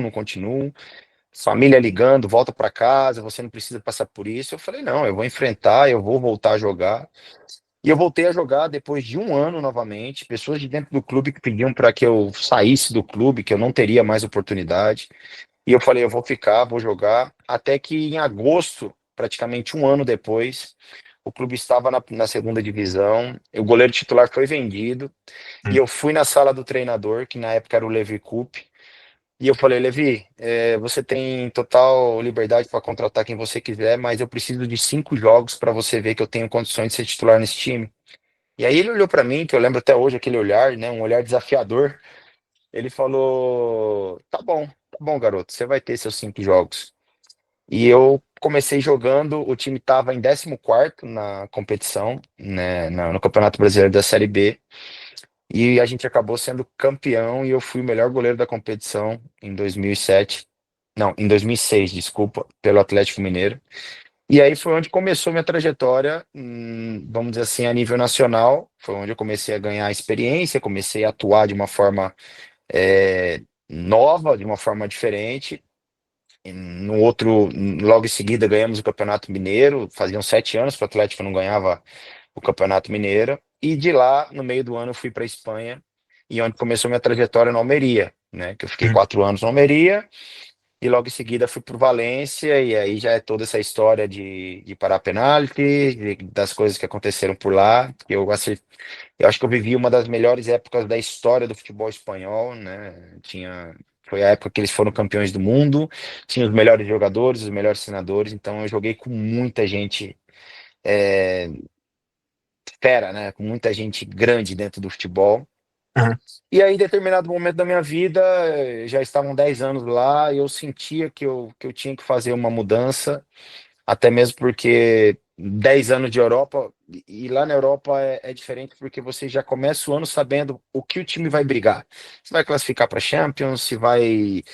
não continuam. Família ligando, volta para casa, você não precisa passar por isso. Eu falei, não, eu vou enfrentar, eu vou voltar a jogar. E eu voltei a jogar depois de um ano novamente. Pessoas de dentro do clube que pediam para que eu saísse do clube, que eu não teria mais oportunidade. E eu falei, eu vou ficar, vou jogar. Até que em agosto, praticamente um ano depois, o clube estava na segunda divisão. O goleiro titular foi vendido. E Hum. eu fui na sala do treinador, que na época era o Levi Coupe. E eu falei, Levi, você tem total liberdade para contratar quem você quiser, mas eu preciso de 5 jogos para você ver que eu tenho condições de ser titular nesse time. E aí ele olhou para mim, que eu lembro até hoje aquele olhar, né, um olhar desafiador. Ele falou, tá bom, garoto, você vai ter seus 5 jogos. E eu comecei jogando, o time estava em 14º na competição, né, no Campeonato Brasileiro da Série B. E a gente acabou sendo campeão e eu fui o melhor goleiro da competição em 2007. Não, em 2006, desculpa, pelo Atlético Mineiro. E aí foi onde começou minha trajetória, vamos dizer assim, a nível nacional. Foi onde eu comecei a ganhar experiência, comecei a atuar de uma forma nova, de uma forma diferente. E no outro, logo em seguida, ganhamos o Campeonato Mineiro. Faziam 7 anos que o Atlético não ganhava o Campeonato Mineiro. E de lá, no meio do ano, eu fui para a Espanha, e onde começou minha trajetória no Almeria, né? Que eu fiquei Hum. 4 anos no Almeria, e logo em seguida fui para o Valência, e aí já é toda essa história de parar penalti, das coisas que aconteceram por lá. Eu acho que eu vivi uma das melhores épocas da história do futebol espanhol, né? Foi a época que eles foram campeões do mundo, tinha os melhores jogadores, os melhores treinadores, então eu joguei com muita gente é, fera, né? Com muita gente grande dentro do futebol. Aham. E aí, em determinado momento da minha vida, já estavam 10 anos lá, e eu sentia que eu tinha que fazer uma mudança, até mesmo porque 10 anos de Europa, e lá na Europa é diferente, porque você já começa o ano sabendo o que o time vai brigar. Se vai classificar para Champions, se vai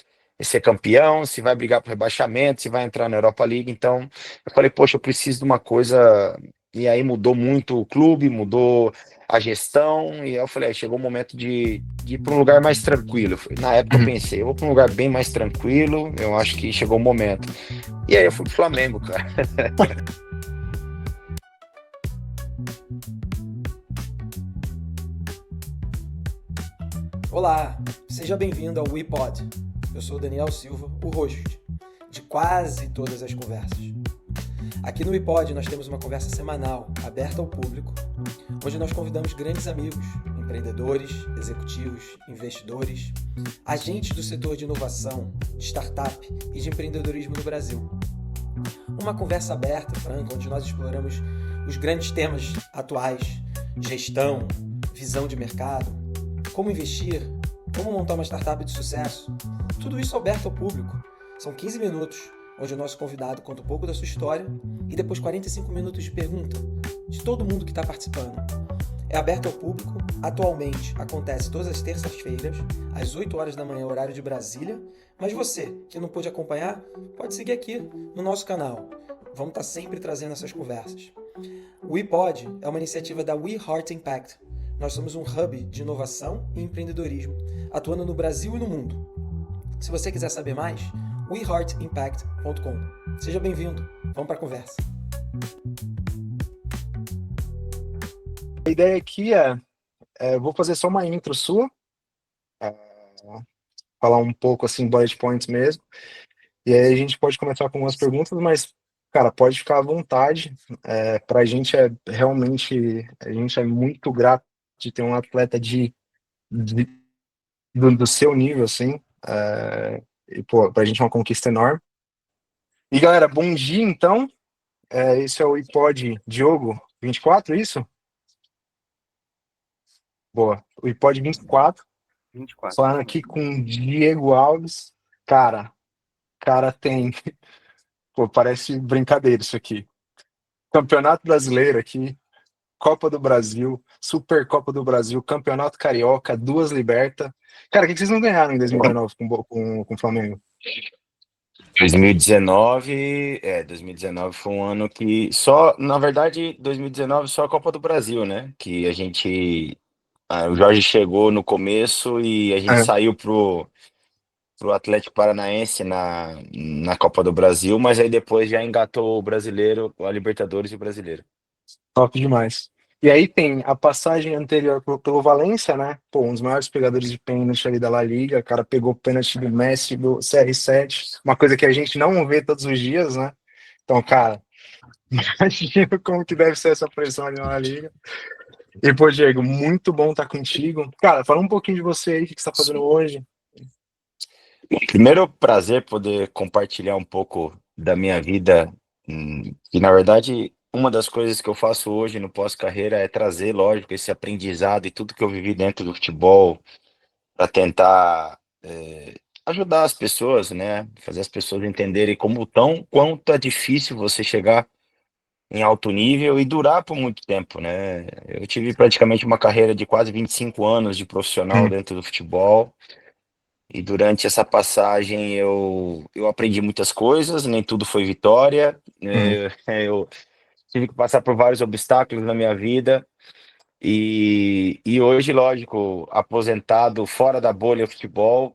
ser campeão, se vai brigar para rebaixamento, se vai entrar na Europa League. Então, eu falei, poxa, eu preciso de uma coisa. E aí mudou muito o clube, mudou a gestão, e aí eu falei, chegou o momento de ir para um lugar mais tranquilo. Na época eu Uhum. pensei, eu vou para um lugar bem mais tranquilo, eu acho que chegou o momento. E aí eu fui pro Flamengo, cara. Olá, seja bem-vindo ao WePod. Eu sou o Daniel Silva, o host de quase todas as conversas. Aqui no WePod nós temos uma conversa semanal, aberta ao público, onde nós convidamos grandes amigos, empreendedores, executivos, investidores, agentes do setor de inovação, de startup e de empreendedorismo no Brasil. Uma conversa aberta e franca, onde nós exploramos os grandes temas atuais, gestão, visão de mercado, como investir, como montar uma startup de sucesso. Tudo isso aberto ao público. São 15 minutos, onde o nosso convidado conta um pouco da sua história e depois 45 minutos de pergunta de todo mundo que está participando. É aberto ao público, atualmente acontece todas as terças-feiras, às 8 horas da manhã, horário de Brasília, mas você, que não pôde acompanhar, pode seguir aqui no nosso canal. Vamos estar sempre trazendo essas conversas. O WePod é uma iniciativa da We Heart Impact. Nós somos um hub de inovação e empreendedorismo, atuando no Brasil e no mundo. Se você quiser saber mais, weheartimpact.com. Seja bem-vindo, vamos para a conversa. A ideia aqui eu vou fazer só uma intro sua, é, falar um pouco assim, bullet points mesmo, e aí a gente pode começar com algumas perguntas, mas, cara, pode ficar à vontade. Pra gente realmente, a gente é muito grato de ter um atleta de- do seu nível, assim, e, pô, pra gente é uma conquista enorme. E, galera, bom dia, então. Esse é o iPod Diogo 24, isso? Boa. O iPod 24, 24. falando aqui com o Diego Alves. Cara tem. Pô, parece brincadeira isso aqui. Campeonato Brasileiro aqui, Copa do Brasil, Supercopa do Brasil, Campeonato Carioca, duas Liberta. Cara, o que vocês não ganharam em 2019 com o Flamengo? 2019 foi um ano que só, na verdade, 2019 só a Copa do Brasil, né? Que o Jorge chegou no começo e a gente É. saiu pro pro Atlético Paranaense na Copa do Brasil, mas aí depois já engatou o brasileiro, a Libertadores e o brasileiro. Top demais. E aí tem a passagem anterior pelo Valência, né? Pô, um dos maiores pegadores de pênalti ali da La Liga. O cara pegou o pênalti do Messi, do CR7, uma coisa que a gente não vê todos os dias, né? Então, cara, imagina como que deve ser essa pressão ali na La Liga. E, pô, Diego, muito bom estar contigo. Cara, fala um pouquinho de você aí, o que você está fazendo hoje. Primeiro, prazer poder compartilhar um pouco da minha vida, que na verdade uma das coisas que eu faço hoje no pós-carreira é trazer, lógico, esse aprendizado e tudo que eu vivi dentro do futebol para tentar ajudar as pessoas, né? Fazer as pessoas entenderem quanto é difícil você chegar em alto nível e durar por muito tempo, né? Eu tive praticamente uma carreira de quase 25 anos de profissional Hum, dentro do futebol. E durante essa passagem eu aprendi muitas coisas, nem tudo foi vitória. hum, Eu tive que passar por vários obstáculos na minha vida. E hoje, lógico, aposentado fora da bolha futebol,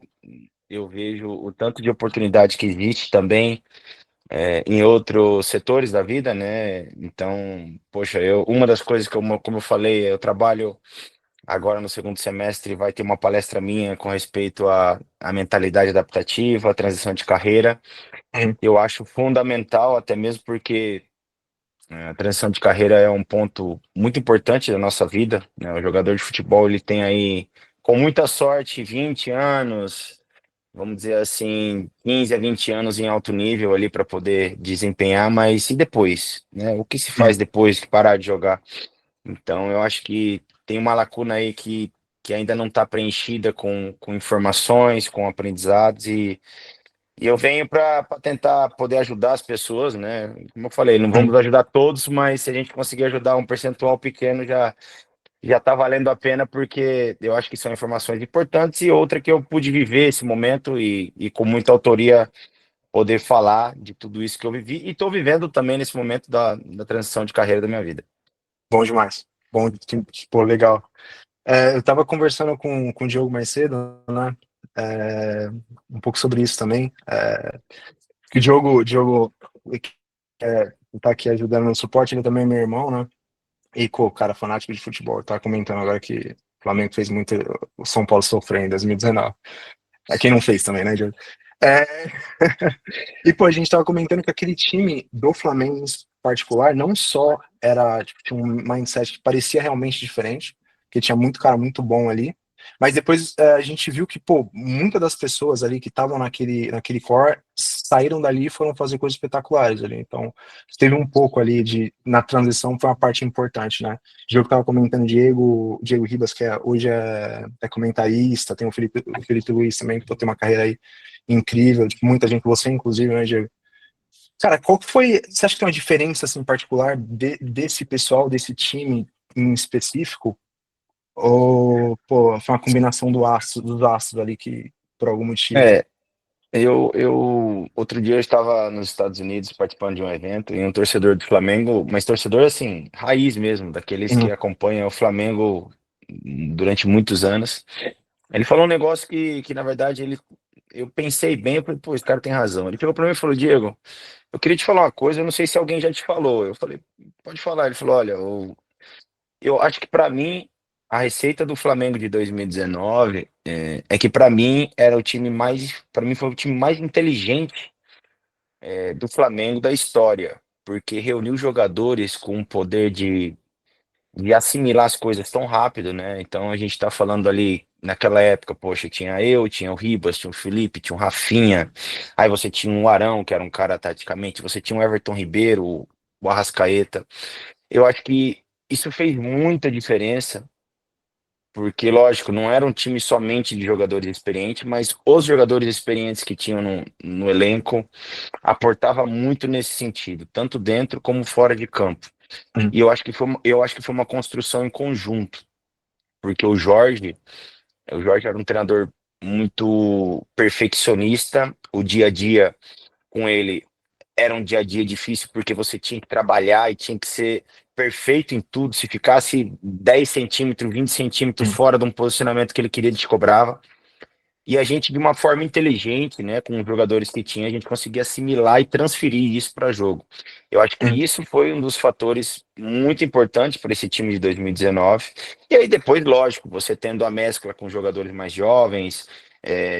eu vejo o tanto de oportunidade que existe também em outros setores da vida, né? Então, poxa, uma das coisas que, como eu falei, eu trabalho. Agora, no segundo semestre, vai ter uma palestra minha com respeito à mentalidade adaptativa, à transição de carreira. hum, Eu acho fundamental, até mesmo porque a transição de carreira é um ponto muito importante da nossa vida, né? O jogador de futebol, ele tem aí, com muita sorte, 20 anos, vamos dizer assim, 15 a 20 anos em alto nível ali para poder desempenhar, mas e depois, né? O que se faz hum. depois de parar de jogar? Então, eu acho que tem uma lacuna aí que ainda não está preenchida com informações, com aprendizados, e eu venho para tentar poder ajudar as pessoas, né? Como eu falei, não Hum. vamos ajudar todos, mas se a gente conseguir ajudar um percentual pequeno, já está valendo a pena, porque eu acho que são informações importantes e outra que eu pude viver esse momento e com muita autoria poder falar de tudo isso que eu vivi e estou vivendo também nesse momento da transição de carreira da minha vida. Bom demais. Bom, pô, legal. Eu estava conversando com o Diogo mais cedo, né? É, um pouco sobre isso também. Que o Diogo tá aqui ajudando no suporte, ele também é meu irmão, né? E, pô, cara, fanático de futebol. Tá comentando agora que o Flamengo fez muito o São Paulo sofrer em 2019. É quem não fez também, né, Diogo? É... E, pô, a gente tava comentando que aquele time do Flamengo em particular não só era, tipo, tinha um mindset que parecia realmente diferente, que tinha muito cara muito bom ali, mas depois a gente viu que, pô, muitas das pessoas ali que estavam naquele core saíram dali e foram fazer coisas espetaculares ali. Então, teve um pouco ali na transição, foi uma parte importante, né? O Diogo tava comentando Diego Ribas, que hoje é comentarista, tem o Felipe Luiz também, que pô, tem uma carreira aí incrível, tipo, muita gente, você inclusive, né, Diego? Cara, qual que foi, você acha que tem uma diferença, assim, particular desse pessoal, desse time em específico? Ou, pô, foi uma combinação dos astros ali que, por algum motivo... É, outro dia eu estava nos Estados Unidos participando de um evento e um torcedor do Flamengo, mas torcedor assim, raiz mesmo, daqueles que Hum, acompanham o Flamengo durante muitos anos. Ele falou um negócio que na verdade, eu pensei bem, eu falei, pô, esse cara tem razão. Ele chegou para mim e falou, Diego, eu queria te falar uma coisa, eu não sei se alguém já te falou. Eu falei, pode falar. Ele falou, olha, eu acho que para mim a receita do Flamengo de 2019 é que para mim era o time mais, para mim foi o time mais inteligente do Flamengo da história, porque reuniu jogadores com um poder de assimilar as coisas tão rápido, né? Então a gente tá falando ali naquela época, poxa, tinha o Ribas, tinha o Felipe, tinha o Rafinha, aí você tinha o Arão, que era um cara taticamente, você tinha o Everton Ribeiro, o Arrascaeta. Eu acho que isso fez muita diferença, porque, lógico, não era um time somente de jogadores experientes, mas os jogadores experientes que tinham no elenco aportava muito nesse sentido, tanto dentro como fora de campo. hum, E eu acho que foi uma construção em conjunto, porque o Jorge era um treinador muito perfeccionista, o dia a dia com ele era um dia a dia difícil porque você tinha que trabalhar e tinha que ser perfeito em tudo. Se ficasse 10 centímetros, 20 centímetros hum, fora de um posicionamento que ele queria, ele te cobrava. e a gente, de uma forma inteligente, né, com os jogadores que tinha, a gente conseguia assimilar e transferir isso para jogo. Eu acho que Hum. isso foi um dos fatores muito importantes para esse time de 2019. E aí depois, lógico, você tendo a mescla com jogadores mais jovens,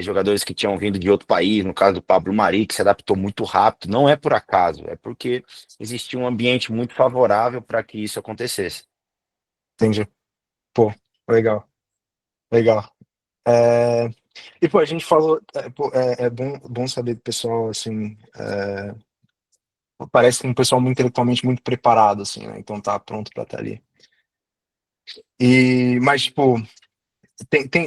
jogadores que tinham vindo de outro país, no caso do Pablo Mari, que se adaptou muito rápido, não é por acaso, é porque existia um ambiente muito favorável para que isso acontecesse. Entendi. Pô, legal, legal. É, E, pô, a gente falou, pô, é bom saber do pessoal, assim, parece um pessoal muito intelectualmente muito preparado, assim, né? Então tá pronto pra estar ali. Mas, tipo,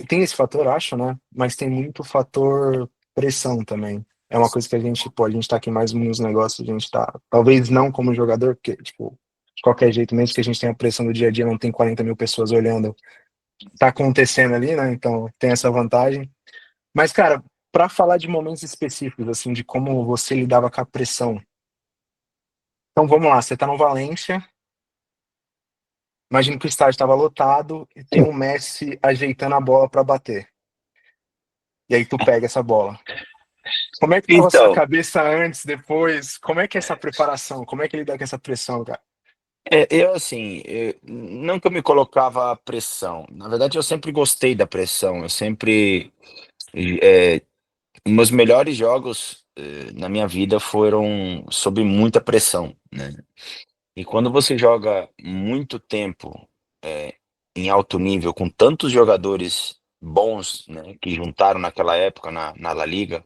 tem esse fator, acho, né? Mas tem muito fator pressão também. É uma coisa que a gente tá aqui mais nos negócios, a gente tá, talvez não como jogador, porque, tipo, de qualquer jeito, mesmo que a gente tenha a pressão do dia a dia, não tem 40 mil pessoas olhando, tá acontecendo ali, né? Então tem essa vantagem. Mas, cara, pra falar de momentos específicos, assim, de como você lidava com a pressão. Então vamos lá, você tá no Valência, imagina que o estádio estava lotado e tem um Messi ajeitando a bola pra bater. E aí tu pega essa bola. Como é que tava a sua Então, cabeça antes, depois? Como é que é essa preparação? Como é que lida com essa pressão, cara? eu assim, nunca me colocava pressão. Na verdade, eu sempre gostei da pressão. Eu sempre, é, meus melhores jogos na minha vida foram sob muita pressão, né? E quando você joga muito tempo em alto nível com tantos jogadores bons, né, que juntaram naquela época na La Liga,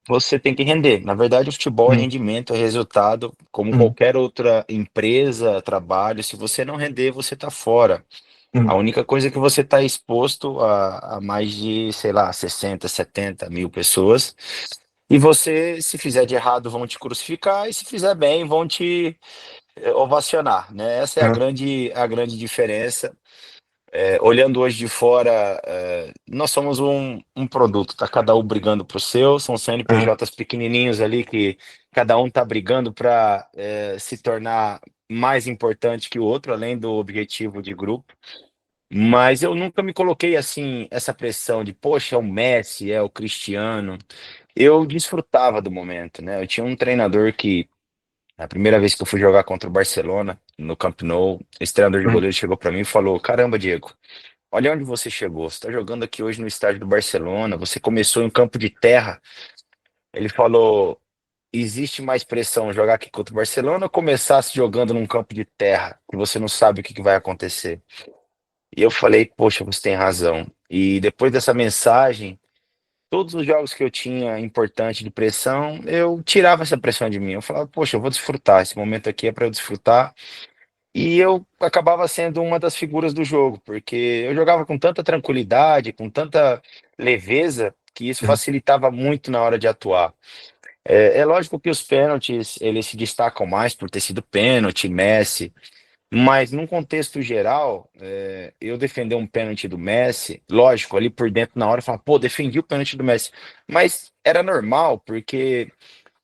você tem que render. Na verdade, o futebol é Hum, rendimento, é resultado, como hum, qualquer outra empresa, trabalho. Se você não render, você está fora. A hum, única coisa é que você está exposto a mais de, sei lá, 60, 70 mil pessoas. E você, se fizer de errado, vão te crucificar, e se fizer bem, vão te ovacionar, né? Essa é ah, a grande diferença. Olhando hoje de fora, nós somos um produto, tá cada um brigando pro seu, são ah, CNPJs pequenininhos ali que cada um tá brigando para se tornar mais importante que o outro, além do objetivo de grupo. Mas eu nunca me coloquei assim, essa pressão de, poxa, é o Messi, é o Cristiano. Eu desfrutava do momento, né? Eu tinha um treinador que, a primeira vez que eu fui jogar contra o Barcelona, no Camp Nou, esse treinador de hum, goleiro chegou para mim e falou: Caramba, Diego, olha onde você chegou. Você está jogando aqui hoje no estádio do Barcelona. Você começou em um campo de terra. Ele falou: existe mais pressão jogar aqui contra o Barcelona ou começar se jogando num campo de terra, que você não sabe o que vai acontecer? E eu falei: poxa, você tem razão. E depois dessa mensagem, todos os jogos que eu tinha importante de pressão, eu tirava essa pressão de mim. Eu falava: poxa, eu vou desfrutar. Esse momento aqui é para eu desfrutar. E eu acabava sendo uma das figuras do jogo, porque eu jogava com tanta tranquilidade, com tanta leveza, que isso hum, facilitava muito na hora de atuar. É lógico que os pênaltis, eles se destacam mais por ter sido pênalti, Messi, mas num contexto geral, eu defender um pênalti do Messi, lógico, ali por dentro na hora, eu falava, pô, defendi o pênalti do Messi, mas era normal, porque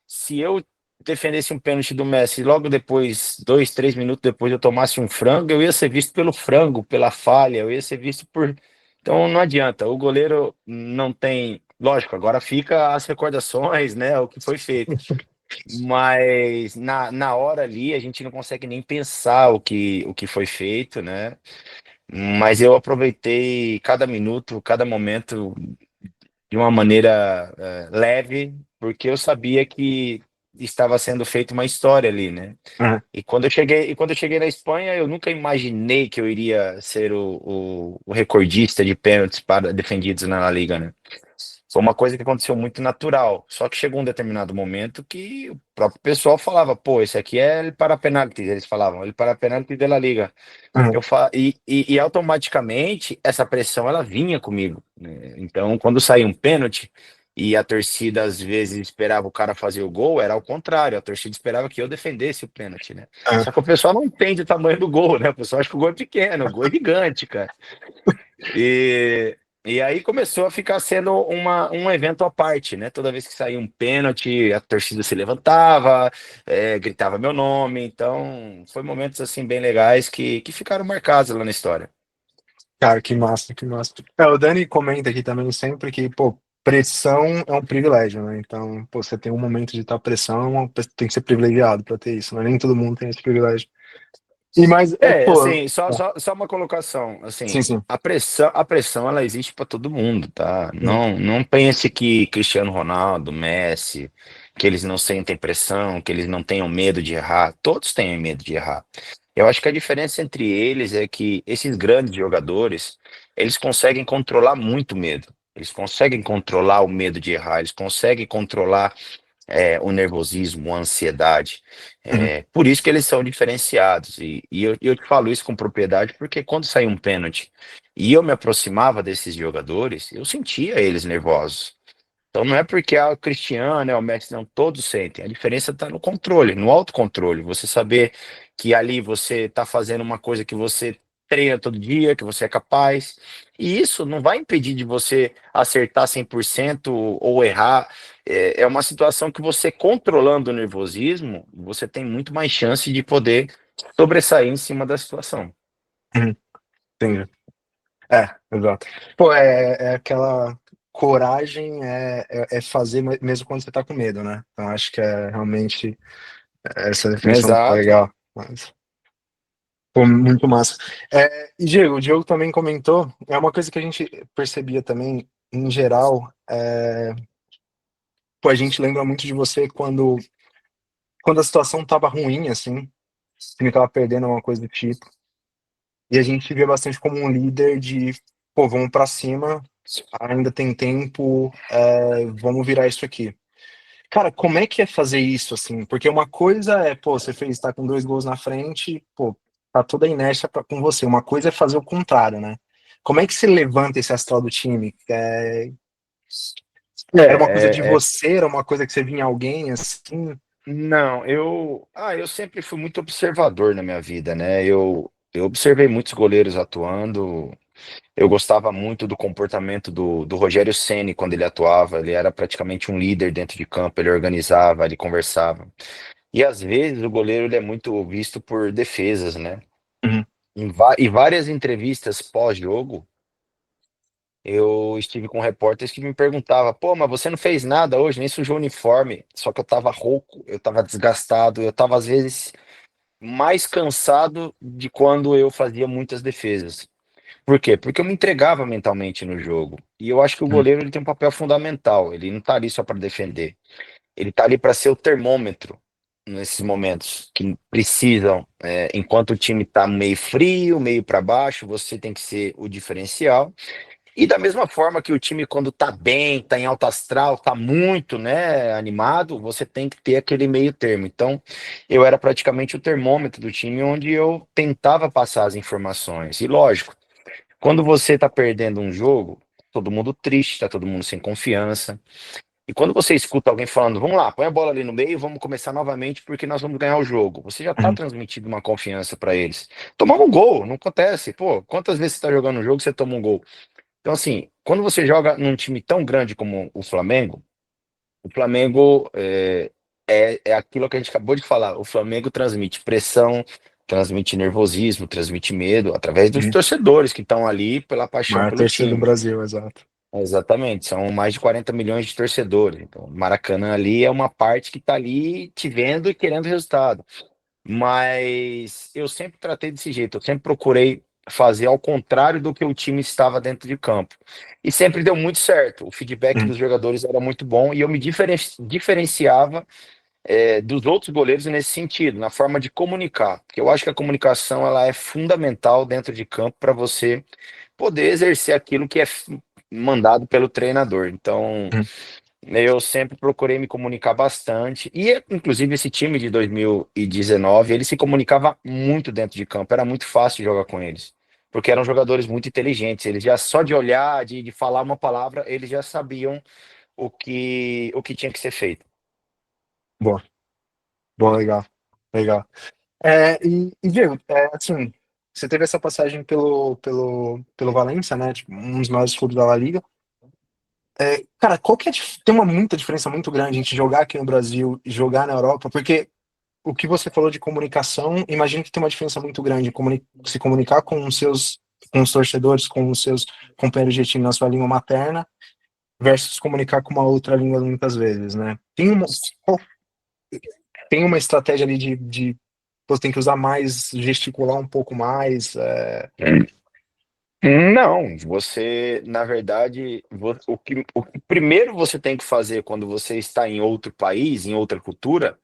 se eu defendesse um pênalti do Messi e logo depois, 2, 3 minutos depois, eu tomasse um frango, eu ia ser visto pelo frango, pela falha, eu ia ser visto por. Então não adianta, o goleiro não tem. Lógico, agora fica as recordações, né? O que foi feito. Mas na hora ali a gente não consegue nem pensar o que foi feito, né? Mas eu aproveitei cada minuto, cada momento de uma maneira leve, porque eu sabia que estava sendo feita uma história ali, né? ah, E quando eu cheguei na Espanha, eu nunca imaginei que eu iria ser o recordista de pênaltis para defendidos na La Liga, né? Foi uma coisa que aconteceu muito natural. Só que chegou um determinado momento que o próprio pessoal falava, pô, esse aqui é ele para penaltis, eles falavam, ele para penaltis de La Liga. ah, E automaticamente essa pressão ela vinha comigo, né? Então, quando saía um pênalti e a torcida às vezes esperava o cara fazer o gol, era ao contrário, a torcida esperava que eu defendesse o pênalti, né? ah, Só que o pessoal não entende o tamanho do gol, né? O pessoal acha que o gol é pequeno, o gol é gigante, cara. E, e aí começou a ficar sendo um evento à parte, né? Toda vez que saía um pênalti, a torcida se levantava, gritava meu nome. Então, foi momentos assim bem legais que ficaram marcados lá na história. Cara, que massa, que massa. O Dani comenta aqui também sempre que, pô, pressão é um privilégio, né? Então, pô, você tem um momento de estar pressão, tem que ser privilegiado pra ter isso, né? Nem todo mundo tem esse privilégio. E mais, pô, Assim, só uma colocação, assim, sim, sim. a pressão ela existe para todo mundo, tá? Uhum, Não pense que Cristiano Ronaldo, Messi, que eles não sentem pressão, que eles não tenham medo de errar, todos têm medo de errar. Eu acho que a diferença entre eles é que esses grandes jogadores, eles conseguem controlar muito o medo. Eles conseguem controlar o medo de errar, eles conseguem controlar o nervosismo, a ansiedade. uhum, Por isso que eles são diferenciados. E eu te falo isso com propriedade, porque quando saiu um pênalti e eu me aproximava desses jogadores, eu sentia eles nervosos. Então não é porque o Cristiano, o Messi, não, todos sentem. A diferença está no controle, no autocontrole. Você saber que ali você está fazendo uma coisa que você treina todo dia, que você é capaz. E isso não vai impedir de você acertar 100% ou errar. É uma situação que você controlando o nervosismo, você tem muito mais chance de poder sobressair em cima da situação. uhum, entendi. Exato. Pô, é aquela coragem é fazer mesmo quando você tá com medo, né? Então acho que é realmente essa definição tá Exato. legal. Mas, pô, muito massa. E Diego, o Diogo também comentou, é uma coisa que a gente percebia também, em geral, pô, a gente lembra muito de você quando a situação tava ruim, assim, o time tava perdendo alguma coisa do tipo, e a gente via bastante como um líder de, pô, vamos pra cima, ainda tem tempo, vamos virar isso aqui. Cara, como é que é fazer isso, assim? Porque uma coisa é, pô, você fez, tá com 2 gols na frente, pô, tá toda a inércia com você. Uma coisa é fazer o contrário, né? Como é que se levanta esse astral do time? Era uma coisa de É, é, você, era uma coisa que você vinha alguém, assim? Não, eu sempre fui muito observador na minha vida, né? Eu observei muitos goleiros atuando. Eu gostava muito do comportamento do Rogério Ceni quando ele atuava. Ele era praticamente um líder dentro de campo, ele organizava, ele conversava. E às vezes o goleiro ele é muito visto por defesas, né? Uhum, Em várias entrevistas pós-jogo, eu estive com repórteres que me perguntavam, pô, mas você não fez nada hoje, nem sujou o uniforme. Só que eu tava rouco, eu tava desgastado, eu tava às vezes mais cansado de quando eu fazia muitas defesas. Por quê? Porque eu me entregava mentalmente no jogo. E eu acho que o uhum, goleiro ele tem um papel fundamental. Ele não tá ali só para defender. Ele tá ali para ser o termômetro nesses momentos que precisam. Enquanto o time tá meio frio, meio para baixo, você tem que ser o diferencial. E da mesma forma que o time, quando tá bem, tá em alto astral, tá muito, né, animado, você tem que ter aquele meio termo. Então, eu era praticamente o termômetro do time, onde eu tentava passar as informações. E lógico, quando você tá perdendo um jogo, todo mundo triste, tá todo mundo sem confiança. E quando você escuta alguém falando, vamos lá, põe a bola ali no meio, vamos começar novamente porque nós vamos ganhar o jogo. Você já tá uhum, transmitindo uma confiança para eles. Tomar um gol, não acontece. Pô, quantas vezes você tá jogando um jogo e você toma um gol? Então, assim, quando você joga num time tão grande como o Flamengo é aquilo que a gente acabou de falar. O Flamengo transmite pressão, transmite nervosismo, transmite medo, através dos uhum. torcedores que estão ali pela paixão Maior pelo torcida do time. Brasil, exato. Exatamente, são mais de 40 milhões de torcedores. Então, o Maracanã ali é uma parte que está ali te vendo e querendo resultado. Mas eu sempre tratei desse jeito, eu sempre procurei fazer ao contrário do que o time estava dentro de campo. E sempre deu muito certo. O feedback Uhum, dos jogadores era muito bom e eu me diferenciava dos outros goleiros nesse sentido, na forma de comunicar. Porque eu acho que a comunicação ela é fundamental dentro de campo para você poder exercer aquilo que é mandado pelo treinador. Então, uhum, eu sempre procurei me comunicar bastante. E, inclusive, esse time de 2019, ele se comunicava muito dentro de campo. Era muito fácil jogar com eles. Porque eram jogadores muito inteligentes. Eles já, só de olhar, de falar uma palavra, eles já sabiam o que tinha que ser feito. boa, boa, legal, legal. Diego, assim, você teve essa passagem pelo Valência, né? Tipo, um dos maiores clubes da La Liga. Cara, qual que é tem uma muita diferença muito grande entre jogar aqui no Brasil e jogar na Europa, porque o que você falou de comunicação, imagino que tem uma diferença muito grande em se comunicar com os seus com os torcedores, com os seus companheiros de time na sua língua materna, versus comunicar com uma outra língua muitas vezes, né? Tem uma estratégia ali de você tem que usar mais, gesticular um pouco mais. Não, você, na verdade, o que primeiro você tem que fazer quando você está em outro país, em outra cultura,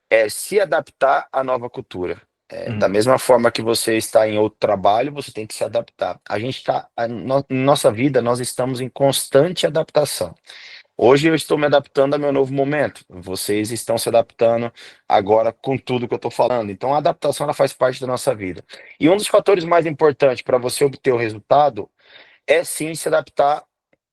é se adaptar à nova cultura. Uhum, Da mesma forma que você está em outro trabalho, você tem que se adaptar. A gente está, nossa vida, nós estamos em constante adaptação. Hoje eu estou me adaptando ao meu novo momento. Vocês estão se adaptando agora com tudo que eu estou falando. Então a adaptação ela faz parte da nossa vida. E um dos fatores mais importantes para você obter o resultado é sim se adaptar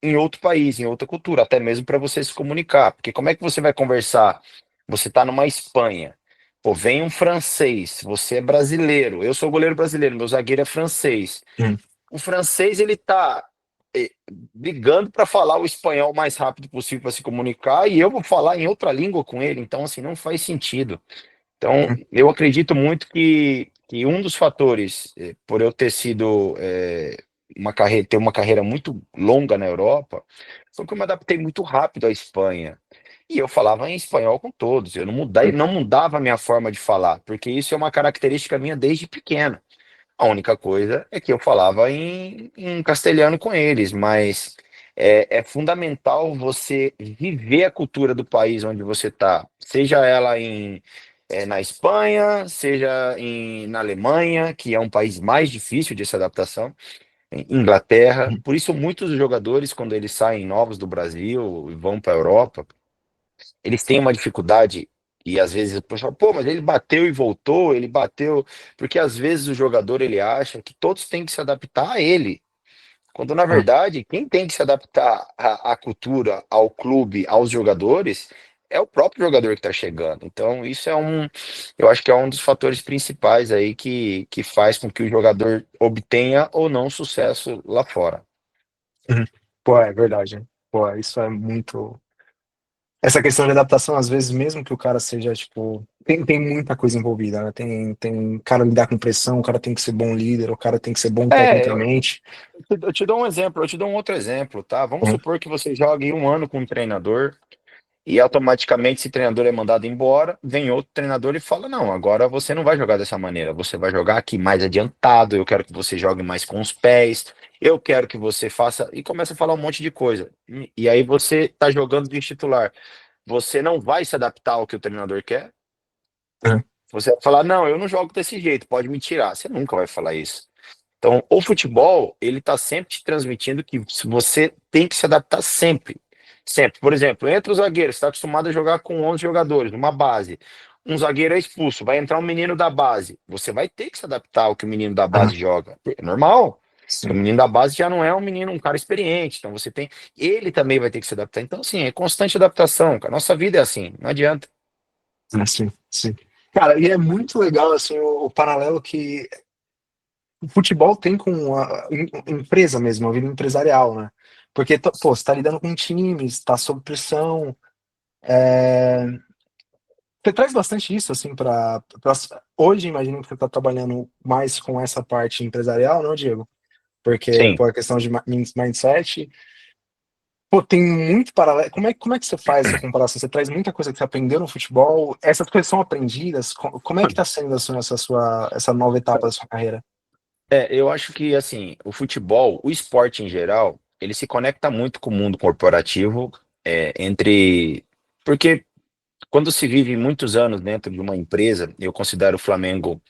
em outro país, em outra cultura, até mesmo para você se comunicar. Porque como é que você vai conversar? Você está numa Espanha, pô, vem um francês, você é brasileiro, eu sou goleiro brasileiro, meu zagueiro é francês. uhum, O francês ele tá brigando para falar o espanhol o mais rápido possível para se comunicar e eu vou falar em outra língua com ele, então assim não faz sentido. Então, uhum, eu acredito muito que um dos fatores, por eu ter sido ter uma carreira muito longa na Europa, foi que eu me adaptei muito rápido à Espanha. E eu falava em espanhol com todos, eu não mudava a minha forma de falar, porque isso é uma característica minha desde pequeno. A única coisa é que eu falava em castelhano com eles, mas é fundamental você viver a cultura do país onde você está, seja ela na Espanha, seja na Alemanha, que é um país mais difícil de essa adaptação, em Inglaterra. uhum. Por isso, muitos jogadores, quando eles saem novos do Brasil e vão para a Europa, eles têm uma dificuldade. E às vezes o pessoal, pô, mas ele bateu e voltou, ele bateu. Porque às vezes o jogador ele acha que todos têm que se adaptar a ele. Quando, na Ah, verdade, quem tem que se adaptar à cultura, ao clube, aos jogadores, é o próprio jogador que está chegando. Então, eu acho que é um dos fatores principais aí que faz com que o jogador obtenha ou não sucesso lá fora. uhum. Pô, é verdade, hein? Pô, isso é muito. Essa questão de adaptação, às vezes, mesmo que o cara seja, tipo. Tem muita coisa envolvida, né? Tem o cara lidar com pressão, o cara tem que ser bom líder, o cara tem que ser bom É, tecnicamente. eu te dou um exemplo, eu te dou um outro exemplo, tá? Vamos Uhum, supor que você jogue um ano com um treinador e automaticamente esse treinador é mandado embora, vem outro treinador e fala, não, agora você não vai jogar dessa maneira, você vai jogar aqui mais adiantado, eu quero que você jogue mais com os pés, eu quero que você faça, e começa a falar um monte de coisa. E aí você tá jogando de titular, você não vai se adaptar ao que o treinador quer? uhum, Você vai falar, não, eu não jogo desse jeito, pode me tirar. Você nunca vai falar isso. Então, o futebol, ele tá sempre te transmitindo que você tem que se adaptar sempre. Sempre. Por exemplo, entre os zagueiros, você está acostumado a jogar com 11 jogadores, numa base. Um zagueiro é expulso, vai entrar um menino da base. Você vai ter que se adaptar ao que o menino da uhum. base joga. É normal. Porque o Sim, menino da base já não é um menino, um cara experiente. Então você tem. Ele também vai ter que se adaptar. Então, assim, é constante adaptação, cara. Nossa vida é assim, não adianta. sim, sim. Cara, e é muito legal, assim, o paralelo que o futebol tem com a empresa mesmo, a vida empresarial, né? Porque, pô, você tá lidando com times, tá sob pressão. é, Você traz bastante isso, assim, hoje, imagino que você tá trabalhando mais com essa parte empresarial, não, Diego? Porque, Sim. pô, a questão de mindset, pô, tem muito paralelo. Como é que você faz essa comparação? Você traz muita coisa que você aprendeu no futebol, essas coisas são aprendidas? Como é que tá sendo, assim, essa nova etapa da sua carreira? Eu acho que assim, o futebol, o esporte em geral, ele se conecta muito com o mundo corporativo, entre. Porque quando se vive muitos anos dentro de uma empresa, eu considero o Flamengo,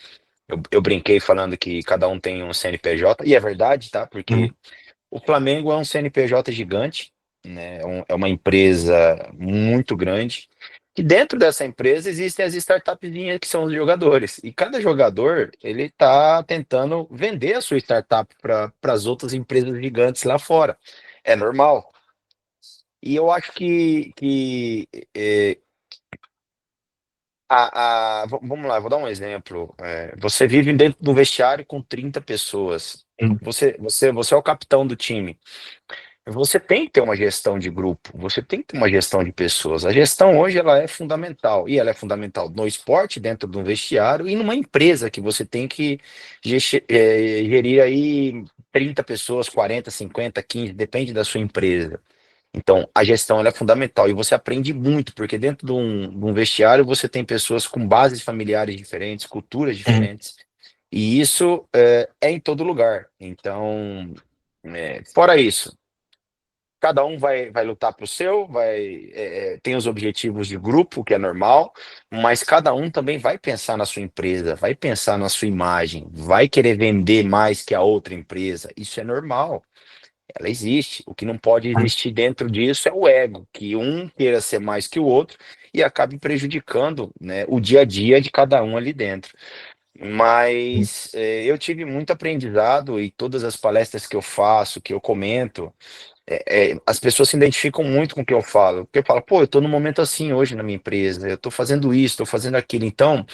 eu brinquei falando que cada um tem um CNPJ, e é verdade, tá? Uhum, Porque o Flamengo é um CNPJ gigante, né? É uma empresa muito grande. E dentro dessa empresa existem as startupzinhas que são os jogadores. E cada jogador, ele está tentando vender a sua startup para as outras empresas gigantes lá fora. É normal. E eu acho que vamos lá, vou dar um exemplo. Você vive dentro do vestiário com 30 pessoas. uhum, Você é o capitão do time. você tem que ter uma gestão de grupo, você tem que ter uma gestão de pessoas. A gestão hoje ela é fundamental, e ela é fundamental no esporte, dentro de um vestiário, e numa empresa que você tem que gerir aí 30 pessoas, 40, 50, 15, depende da sua empresa. Então, a gestão ela é fundamental e você aprende muito, porque dentro de um vestiário você tem pessoas com bases familiares diferentes, culturas Uhum. diferentes, e isso é em todo lugar. Então, fora isso, cada um vai lutar pro seu, tem os objetivos de grupo, que é normal, mas cada um também vai pensar na sua empresa, vai pensar na sua imagem, vai querer vender mais que a outra empresa. Isso é normal, ela existe. O que não pode existir dentro disso é o ego, que um queira ser mais que o outro e acabe prejudicando, né, o dia a dia de cada um ali dentro. Mas eu tive muito aprendizado e todas as palestras que eu faço, que eu comento, as pessoas se identificam muito com o que eu falo, porque eu falo, pô, eu estou num momento assim hoje na minha empresa, eu estou fazendo isso, estou fazendo aquilo. Então,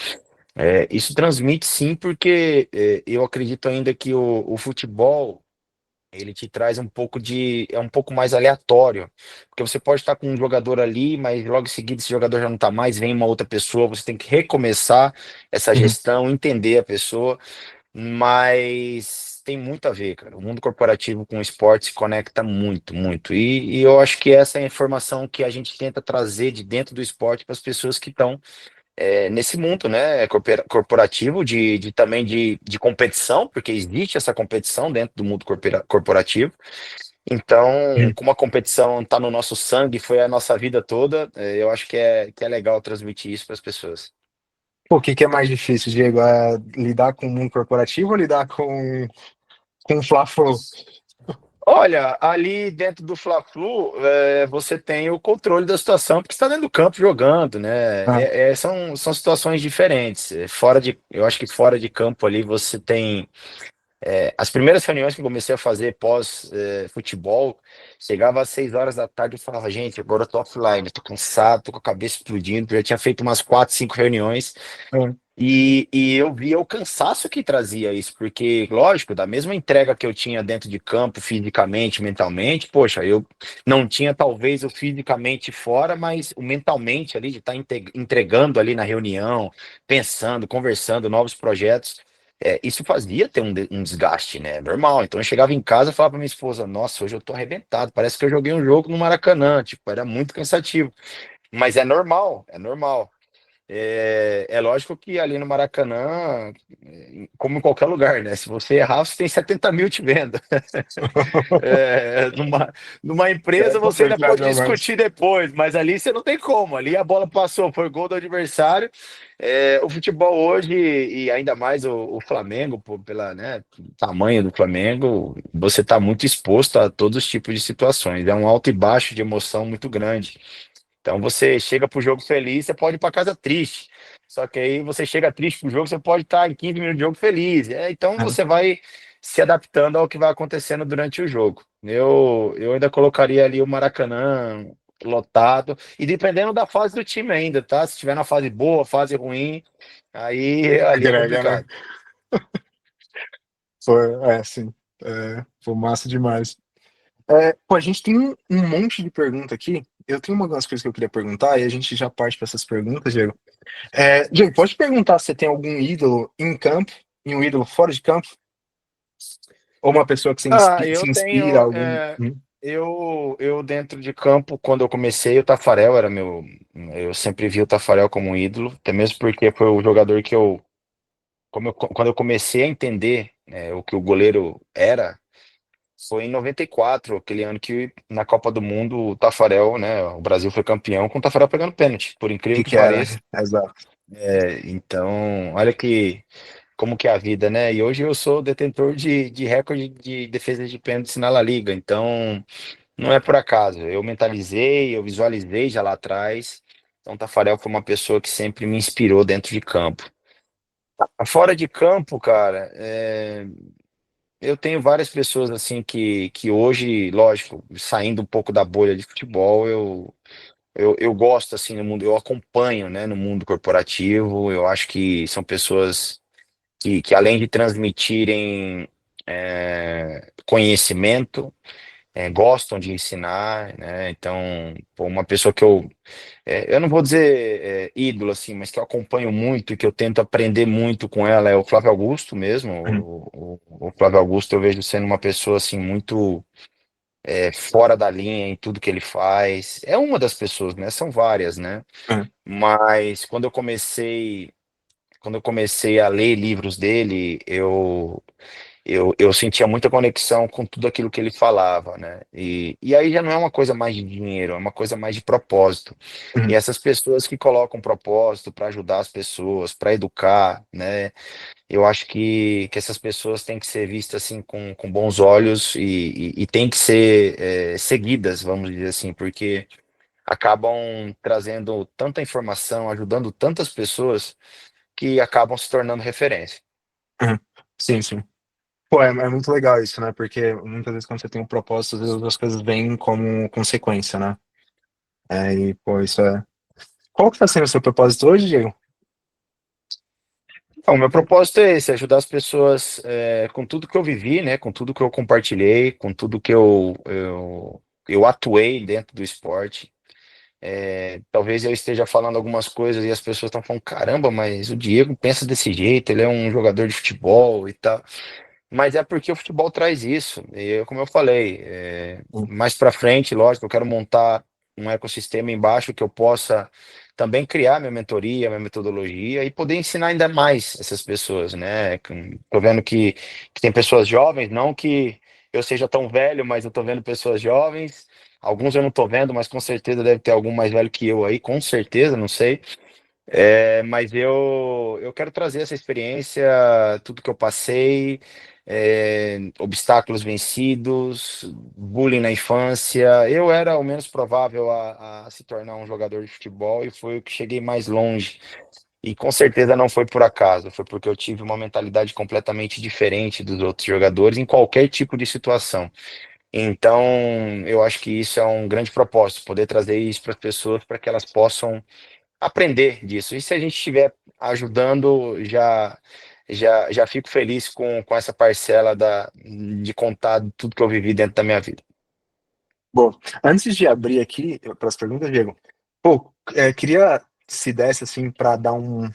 isso transmite sim, porque eu acredito ainda que o futebol ele te traz é um pouco mais aleatório, porque você pode estar com um jogador ali, mas logo em seguida esse jogador já não está mais, vem uma outra pessoa, você tem que recomeçar essa Uhum. gestão, entender a pessoa, mas tem muito a ver, cara. O mundo corporativo com o esporte se conecta muito, muito. E eu acho que essa é a informação que a gente tenta trazer de dentro do esporte para as pessoas que estão nesse mundo, né, corporativo, também de competição, porque existe essa competição dentro do mundo corporativo. Então, Uhum. como a competição está no nosso sangue, foi a nossa vida toda, eu acho que é legal transmitir isso para as pessoas. Pô, o que que é mais difícil, Diego? É lidar com o mundo corporativo ou lidar com o Fla-Flu? Olha, ali dentro do Fla-Flu, você tem o controle da situação, porque está dentro do campo jogando, né? Ah, São situações diferentes. Eu acho que fora de campo ali você tem as primeiras reuniões que eu comecei a fazer pós futebol, chegava às 6 horas da tarde e falava, gente, agora eu tô offline, tô cansado, tô com a cabeça explodindo, já tinha feito umas 4, 5 reuniões. ah, E eu via o cansaço que trazia isso, porque, lógico, da mesma entrega que eu tinha dentro de campo, fisicamente, mentalmente, poxa, eu não tinha talvez o fisicamente fora, mas o mentalmente ali, de estar entregando ali na reunião, pensando, conversando, novos projetos, isso fazia ter um desgaste, né? Normal. Então eu chegava em casa e falava para minha esposa, nossa, hoje eu tô arrebentado, parece que eu joguei um jogo no Maracanã, tipo, era muito cansativo. Mas é normal, é normal. É lógico que ali no Maracanã, como em qualquer lugar, né? Se você errar, você tem 70 mil te vendo. Numa empresa com você ainda pode certeza, mas. discutir depois, mas ali você não tem como. Ali a bola passou, foi gol do adversário. O futebol hoje, e ainda mais o Flamengo, pela, né, tamanho do Flamengo, você está muito exposto a todos os tipos de situações. É um alto e baixo de emoção muito grande. Então você chega pro jogo feliz, você pode ir para casa triste. Só que aí você chega triste pro jogo, você pode estar em 15 minutos de jogo feliz. Então você vai se adaptando ao que vai acontecendo durante o jogo. Eu ainda colocaria ali o Maracanã lotado, e dependendo da fase do time ainda, tá? Se estiver na fase boa, fase ruim, aí ali é Agrega, né? complicado. Foi, sim. Foi massa demais. Pô, a gente tem um monte de pergunta aqui. Eu tenho algumas coisas que eu queria perguntar e a gente já parte para essas perguntas, Diego. Diego, pode perguntar se você tem algum ídolo em campo e um ídolo fora de campo? Ou uma pessoa que se Eu inspira, tenho. algum. Eu dentro de campo, quando eu comecei, o Tafarel era meu. Eu sempre vi o Tafarel como um ídolo, até mesmo porque foi o jogador que quando eu comecei a entender o que o goleiro era, foi em 94, aquele ano que na Copa do Mundo o Tafarel, né, o Brasil foi campeão com o Tafarel pegando pênalti, por O incrível que que que era? pareça. Exato. Então, olha que como que é a vida, né? E hoje eu sou detentor de recorde de defesa de pênaltis na La Liga, então não é por acaso. Eu mentalizei, eu visualizei já lá atrás. Então, Tafarel foi uma pessoa que sempre me inspirou dentro de campo. Fora de campo, cara, eu tenho várias pessoas assim que hoje, lógico, saindo um pouco da bolha de futebol, eu gosto assim no mundo, eu acompanho, né, no mundo corporativo. Eu acho que são pessoas que além de transmitirem conhecimento, gostam de ensinar, né? Então, pô, uma pessoa que eu não vou dizer ídolo, assim, mas que eu acompanho muito e que eu tento aprender muito com ela é o Flávio Augusto mesmo. Uhum. O Flávio Augusto eu vejo sendo uma pessoa, assim, muito fora da linha em tudo que ele faz. É uma das pessoas, né? São várias, né? Uhum. Mas quando eu comecei a ler livros dele, eu sentia muita conexão com tudo aquilo que ele falava, né? E aí já não é uma coisa mais de dinheiro, é uma coisa mais de propósito. E Uhum. essas pessoas que colocam propósito para ajudar as pessoas, para educar, né? Eu acho que essas pessoas têm que ser vistas assim com bons olhos e têm que ser seguidas, vamos dizer assim, porque acabam trazendo tanta informação, ajudando tantas pessoas que acabam se tornando referência. Uhum. Sim, sim. Pô, é muito legal isso, né? Porque muitas vezes quando você tem um propósito, às vezes as coisas vêm como consequência, né? E, pô, isso é. Qual que tá sendo o seu propósito hoje, Diego? Então, o meu propósito é esse, ajudar as pessoas com tudo que eu vivi, né? Com tudo que eu compartilhei, com tudo que eu atuei dentro do esporte. Talvez eu esteja falando algumas coisas e as pessoas estão falando, caramba, mas o Diego pensa desse jeito, ele é um jogador de futebol e tal. Mas é porque o futebol traz isso. E como eu falei, Uhum. mais para frente, lógico, eu quero montar um ecossistema embaixo que eu possa também criar minha mentoria, minha metodologia e poder ensinar ainda mais essas pessoas, né? Tô vendo que tem pessoas jovens, não que eu seja tão velho, mas eu tô vendo pessoas jovens. Alguns eu não tô vendo, mas com certeza deve ter algum mais velho que eu aí, com certeza, não sei. Mas eu quero trazer essa experiência, tudo que eu passei, obstáculos vencidos, bullying na infância. Eu era o menos provável a se tornar um jogador de futebol e foi o que cheguei mais longe. E com certeza não foi por acaso, foi porque eu tive uma mentalidade completamente diferente dos outros jogadores em qualquer tipo de situação. Então, eu acho que isso é um grande propósito, poder trazer isso para as pessoas para que elas possam aprender disso. E se a gente estiver ajudando, já fico feliz com essa parcela de contar tudo que eu vivi dentro da minha vida. Bom, antes de abrir aqui para as perguntas, Diego, pô, queria se desse assim para dar um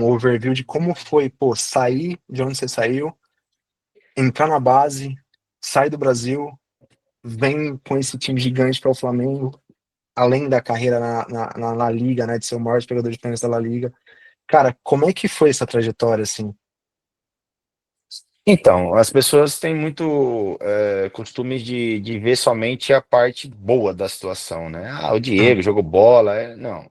overview de como foi, pô, sair de onde você saiu, entrar na base, sair do Brasil, vem com esse time gigante para o Flamengo, além da carreira na Liga, né, de ser o maior jogador de pênaltis da La Liga. Cara, como é que foi essa trajetória, assim? Então, as pessoas têm muito costume de ver somente a parte boa da situação, né? Ah, o Hum. Diego jogou bola. Não.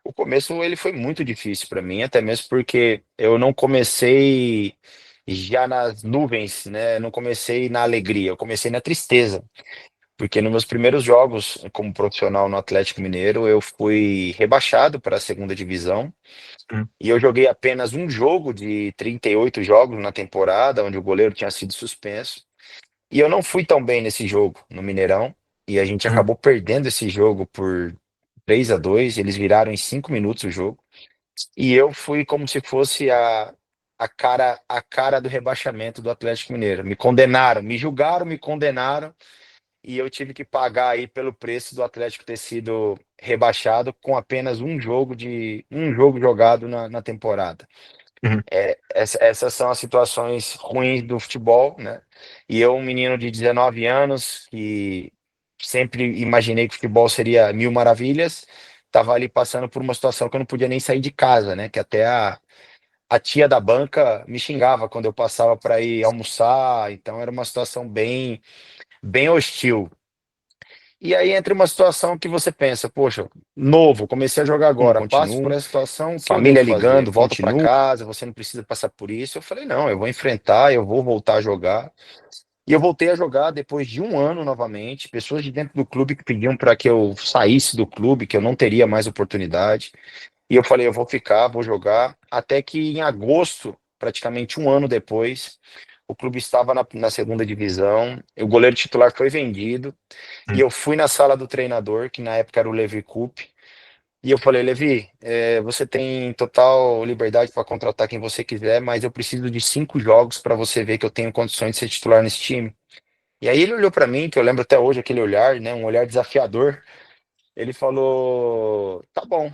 O começo ele foi muito difícil para mim, até mesmo porque eu não comecei já nas nuvens, né? Não comecei na alegria, eu comecei na tristeza. Porque nos meus primeiros jogos como profissional no Atlético Mineiro, eu fui rebaixado para a segunda divisão Hum. e eu joguei apenas um jogo de 38 jogos na temporada, onde o goleiro tinha sido suspenso. E eu não fui tão bem nesse jogo no Mineirão e a gente Hum. acabou perdendo esse jogo por 3-2. Eles viraram em 5 minutos o jogo e eu fui como se fosse a cara do rebaixamento do Atlético Mineiro. Me condenaram, me julgaram, me condenaram e eu tive que pagar aí pelo preço do Atlético ter sido rebaixado com apenas um jogo jogado na temporada. Hum. Essas são as situações ruins do futebol, né? E eu, um menino de 19 anos, que sempre imaginei que o futebol seria mil maravilhas, estava ali passando por uma situação que eu não podia nem sair de casa, né? Que até a tia da banca me xingava quando eu passava para ir almoçar, então era uma situação bem, bem hostil. E aí entra uma situação que você pensa, poxa, novo, comecei a jogar agora, passo por Continuo, essa situação, o que eu família devo fazer? ligando, Volta para continuo. casa, você não precisa passar por isso. Eu falei, não, eu vou enfrentar, eu vou voltar a jogar. E eu voltei a jogar depois de um ano novamente. Pessoas de dentro do clube que pediam para que eu saísse do clube, que eu não teria mais oportunidade. E eu falei, eu vou ficar, vou jogar. Até que em agosto, praticamente um ano depois, o clube estava na segunda divisão. O goleiro titular foi vendido. E Hum. eu fui na sala do treinador, que na época era o Levi Coupe, e eu falei, Levi, você tem total liberdade para contratar quem você quiser, mas eu preciso de 5 jogos para você ver que eu tenho condições de ser titular nesse time. E aí ele olhou pra mim, que eu lembro até hoje aquele olhar, né, um olhar desafiador. Ele falou: tá bom,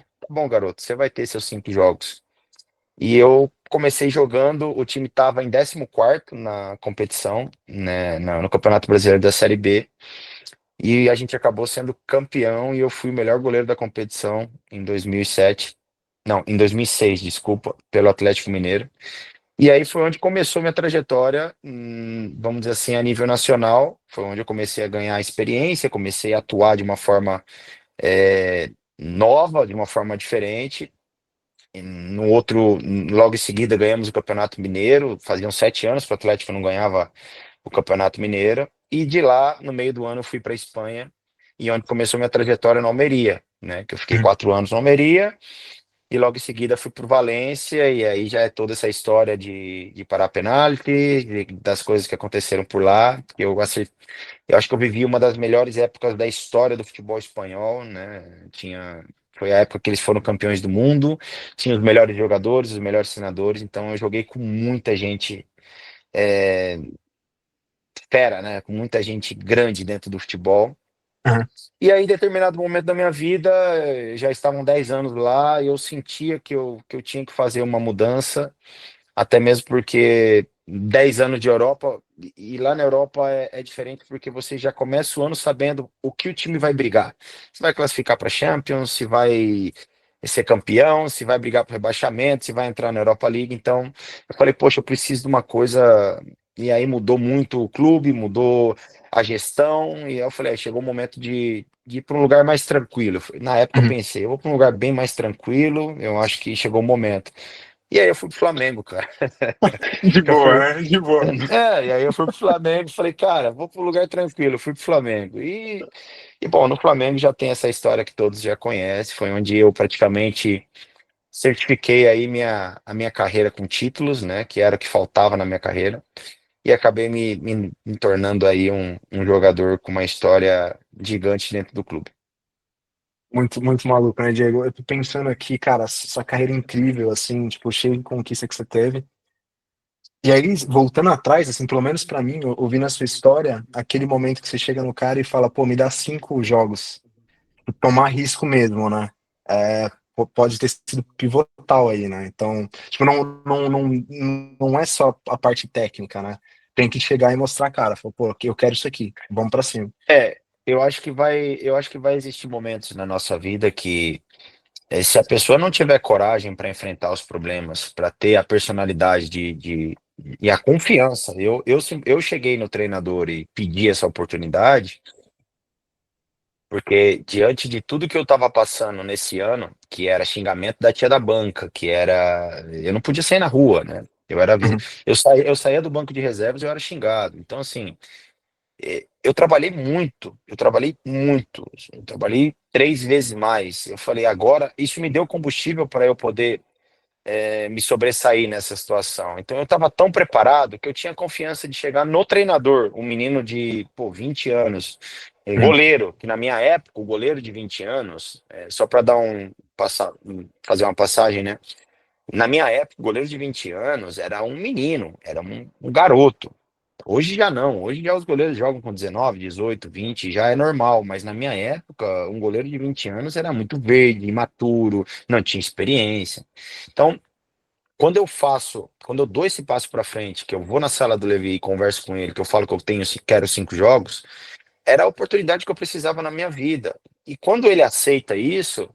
garoto, você vai ter seus 5 jogos. E eu comecei jogando, o time estava em 14º na competição, né, no Campeonato Brasileiro da Série B, e a gente acabou sendo campeão e eu fui o melhor goleiro da competição em 2007, não, em 2006, desculpa, pelo Atlético Mineiro. E aí foi onde começou minha trajetória, vamos dizer assim, a nível nacional, foi onde eu comecei a ganhar experiência, comecei a atuar de uma forma nova, de uma forma diferente. No outro, logo em seguida, ganhamos o Campeonato Mineiro. Faziam 7 anos que o Atlético não ganhava o Campeonato Mineiro. E de lá, no meio do ano, eu fui para a Espanha, e onde começou minha trajetória na Almeria, né? Que eu fiquei Uhum. 4 anos na Almeria, e logo em seguida fui para o Valência, e aí já é toda essa história de parar penalti, das coisas que aconteceram por lá. Eu acho que eu vivi uma das melhores épocas da história do futebol espanhol, né? Foi a época que eles foram campeões do mundo, tinha os melhores jogadores, os melhores treinadores, então eu joguei com muita gente é, fera, né? Com muita gente grande dentro do futebol. Uhum. E aí, em determinado momento da minha vida, já estavam 10 anos lá, e eu sentia que eu tinha que fazer uma mudança. Até mesmo porque 10 anos de Europa, e lá na Europa é diferente porque você já começa o ano sabendo o que o time vai brigar. Se vai classificar para Champions, se vai ser campeão, se vai brigar para rebaixamento, se vai entrar na Europa League. Então, eu falei, poxa, eu preciso de uma coisa. E aí mudou muito o clube, mudou a gestão, e aí eu falei, chegou o momento de ir para um lugar mais tranquilo. Na época eu Uhum. pensei, eu vou para um lugar bem mais tranquilo, eu acho que chegou o momento. E aí eu fui pro Flamengo, cara. De Eu boa, fui, né? De boa. e aí eu fui pro Flamengo e falei, cara, vou pro lugar tranquilo, eu fui pro Flamengo. E bom, no Flamengo já tem essa história que todos já conhecem, foi onde eu praticamente certifiquei aí a minha carreira com títulos, né, que era o que faltava na minha carreira, e acabei me tornando aí um jogador com uma história gigante dentro do clube. Muito, muito maluco, né, Diego? Eu tô pensando aqui, cara, essa carreira incrível, assim, tipo, cheia de conquista que você teve. E aí, voltando atrás, assim, pelo menos pra mim, ouvindo a sua história, aquele momento que você chega no cara e fala, pô, me dá 5 jogos. Tomar risco mesmo, né? Pode ter sido pivotal aí, né? Então, tipo, não é só a parte técnica, né? Tem que chegar e mostrar a cara. Falar, pô, eu quero isso aqui, vamos pra cima. Eu acho que vai existir momentos na nossa vida que se a pessoa não tiver coragem para enfrentar os problemas, para ter a personalidade e a confiança, eu cheguei no treinador e pedi essa oportunidade, porque diante de tudo que eu estava passando nesse ano, que era xingamento da tia da banca, eu não podia sair na rua, né? Uhum, Eu saía do banco de reservas e eu era xingado. Então, assim, eu trabalhei 3 vezes mais. Eu falei, agora, isso me deu combustível para eu poder me sobressair nessa situação. Então eu estava tão preparado que eu tinha confiança de chegar no treinador, um menino de 20 anos, um uhum. goleiro, que na minha época, o goleiro de 20 anos, só para fazer uma passagem, né? Na minha época, o goleiro de 20 anos era um menino, era um garoto. Hoje já não, hoje já os goleiros jogam com 19, 18, 20, já é normal, mas na minha época, um goleiro de 20 anos era muito verde, imaturo, não tinha experiência. Então, quando eu dou esse passo para frente, que eu vou na sala do Levi e converso com ele, que eu falo que quero 5 jogos, era a oportunidade que eu precisava na minha vida. E quando ele aceita isso,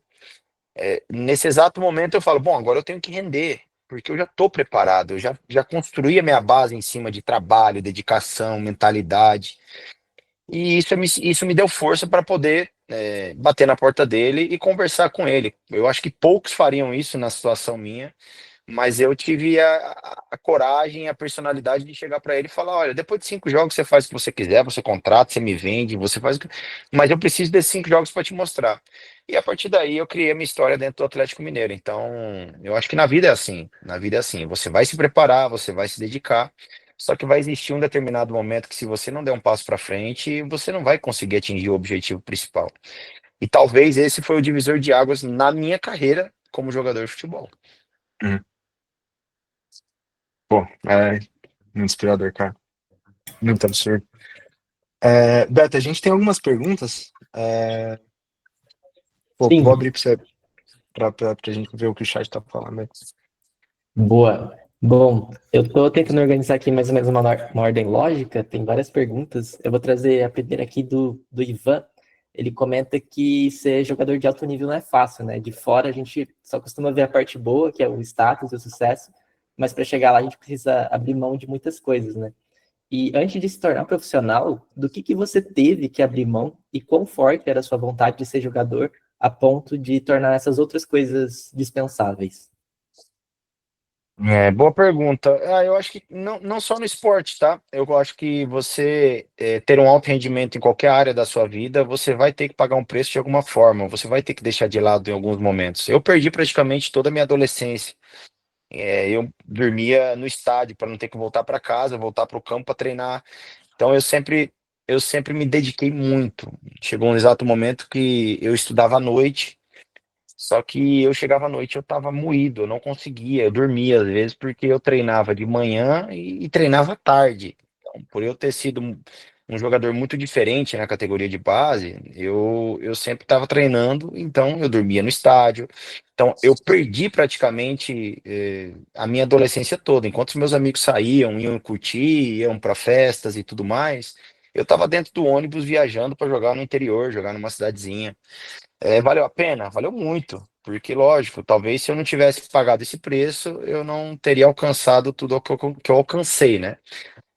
nesse exato momento eu falo, bom, agora eu tenho que render, porque eu já estou preparado, eu já construí a minha base em cima de trabalho, dedicação, mentalidade. E isso me deu força para poder bater na porta dele e conversar com ele. Eu acho que poucos fariam isso na situação minha, mas eu tive a coragem, a personalidade de chegar para ele e falar: olha, depois de 5 jogos você faz o que você quiser, você contrata, você me vende, você faz o que... Mas eu preciso desses 5 jogos para te mostrar. E a partir daí eu criei a minha história dentro do Atlético Mineiro. Então, eu acho que na vida é assim. Na vida é assim. Você vai se preparar, você vai se dedicar. Só que vai existir um determinado momento que, se você não der um passo para frente, você não vai conseguir atingir o objetivo principal. E talvez esse foi o divisor de águas na minha carreira como jogador de futebol. Uhum. Pô, é muito inspirador, cara. Muito absurdo. Beto, a gente tem algumas perguntas. Vou Sim, abrir para você, pra gente ver o que o chat tá falando aí. boa. Bom, eu estou tentando organizar aqui mais ou menos uma ordem lógica, tem várias perguntas. Eu vou trazer a primeira aqui do Ivan. Ele comenta que ser jogador de alto nível não é fácil, né? De fora a gente só costuma ver a parte boa, que é o status, o sucesso, mas para chegar lá a gente precisa abrir mão de muitas coisas, né? E antes de se tornar profissional, do que você teve que abrir mão e quão forte era a sua vontade de ser jogador a ponto de tornar essas outras coisas dispensáveis? Boa pergunta. Eu acho que não só no esporte, tá? Eu acho que você ter um alto rendimento em qualquer área da sua vida, você vai ter que pagar um preço de alguma forma, você vai ter que deixar de lado em alguns momentos. Eu perdi praticamente toda a minha adolescência. Eu dormia no estádio para não ter que voltar para casa, voltar para o campo para treinar. Então eu sempre me dediquei muito. Chegou um exato momento que eu estudava à noite. Só que eu chegava à noite, eu tava moído, eu não conseguia, eu dormia às vezes porque eu treinava de manhã e treinava à tarde. Então, por eu ter sido um jogador muito diferente na categoria de base, eu sempre estava treinando, então eu dormia no estádio. Então eu perdi praticamente a minha adolescência toda. Enquanto os meus amigos saíam, iam curtir, iam para festas e tudo mais, eu estava dentro do ônibus viajando para jogar no interior, jogar numa cidadezinha. Valeu a pena? Valeu muito, porque lógico, talvez se eu não tivesse pagado esse preço, eu não teria alcançado tudo o que eu alcancei, né?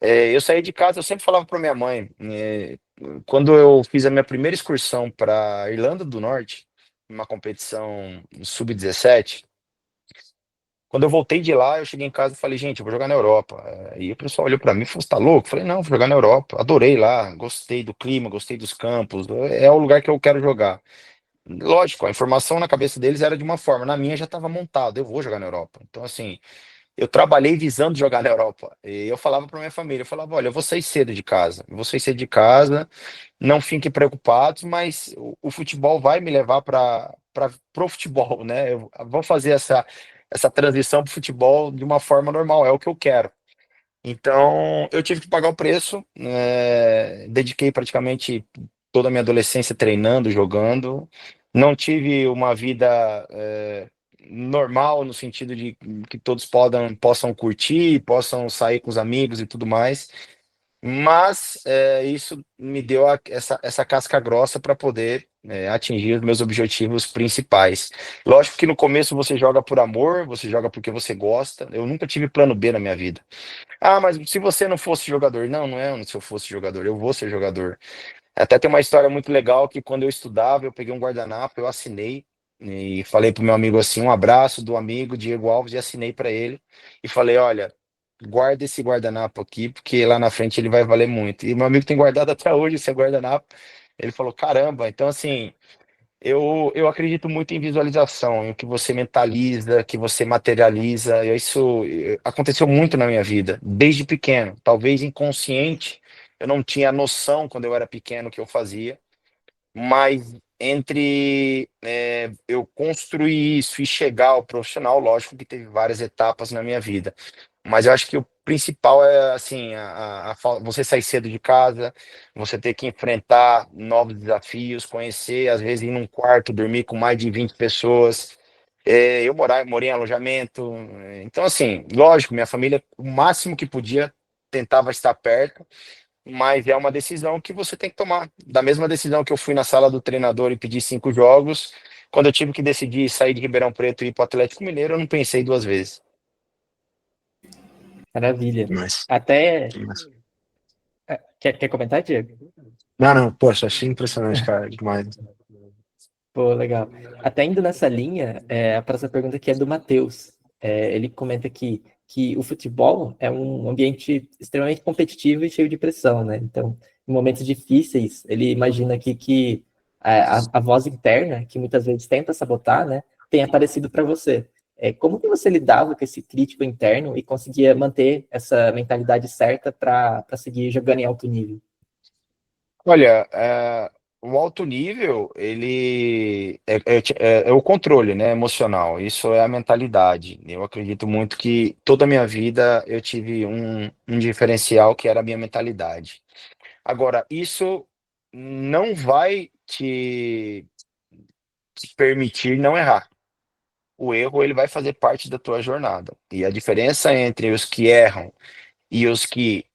Eu saí de casa, eu sempre falava para minha mãe, quando eu fiz a minha primeira excursão para Irlanda do Norte, uma competição sub-17, quando eu voltei de lá, eu cheguei em casa e falei, gente, eu vou jogar na Europa. E o pessoal olhou para mim e falou, você tá louco? Eu falei, não, vou jogar na Europa. Adorei lá, gostei do clima, gostei dos campos, é o lugar que eu quero jogar. Lógico, a informação na cabeça deles era de uma forma, na minha já estava montado, eu vou jogar na Europa. Então, assim, eu trabalhei visando jogar na Europa. E eu falava para minha família, eu falava, olha, eu vou sair cedo de casa, eu vou sair cedo de casa, não fiquem preocupados, mas o futebol vai me levar para o futebol, né? Eu vou fazer essa transição para o futebol de uma forma normal, é o que eu quero. Então, eu tive que pagar o preço, dediquei praticamente toda a minha adolescência treinando, jogando. Não tive uma vida normal no sentido de que todos possam curtir, possam sair com os amigos e tudo mais. Mas isso me deu essa casca grossa para poder atingir os meus objetivos principais. Lógico que no começo você joga por amor, você joga porque você gosta. Eu nunca tive plano B na minha vida. Ah, mas se você não fosse jogador, não é se eu fosse jogador, eu vou ser jogador. Até tem uma história muito legal que quando eu estudava, eu peguei um guardanapo, eu assinei e falei pro meu amigo assim, um abraço do amigo Diego Alves e assinei para ele e falei, olha, guarda esse guardanapo aqui porque lá na frente ele vai valer muito. E meu amigo tem guardado até hoje esse guardanapo. Ele falou, caramba, então assim, eu acredito muito em visualização, em que você mentaliza, que você materializa. E isso aconteceu muito na minha vida, desde pequeno. Talvez inconsciente, eu não tinha noção quando eu era pequeno o que eu fazia, mas entre eu construir isso e chegar ao profissional, lógico que teve várias etapas na minha vida. Mas eu acho que o principal é assim, você sair cedo de casa, você ter que enfrentar novos desafios, conhecer, às vezes ir num quarto, dormir com mais de 20 pessoas. Eu morei em alojamento. Então, assim, lógico, minha família, o máximo que podia, tentava estar perto, mas é uma decisão que você tem que tomar. Da mesma decisão que eu fui na sala do treinador e pedi 5 jogos, quando eu tive que decidir sair de Ribeirão Preto e ir para o Atlético Mineiro, eu não pensei duas vezes. Maravilha. Mas, Até. mas... Quer comentar, Diego? Não, poxa, achei impressionante, cara, demais. Pô, legal. Até indo nessa linha, a próxima pergunta aqui é do Matheus. Ele comenta que o futebol é um ambiente extremamente competitivo e cheio de pressão, né? Então, em momentos difíceis, ele imagina aqui que a voz interna, que muitas vezes tenta sabotar, né, tem aparecido para você. Como que você lidava com esse crítico interno e conseguia manter essa mentalidade certa para seguir jogando em alto nível? Olha, o alto nível, ele é o controle, né, emocional. Isso é a mentalidade. Eu acredito muito que toda a minha vida eu tive um diferencial que era a minha mentalidade. Agora, isso não vai te permitir não errar. O erro ele vai fazer parte da tua jornada. E a diferença entre os que erram e os que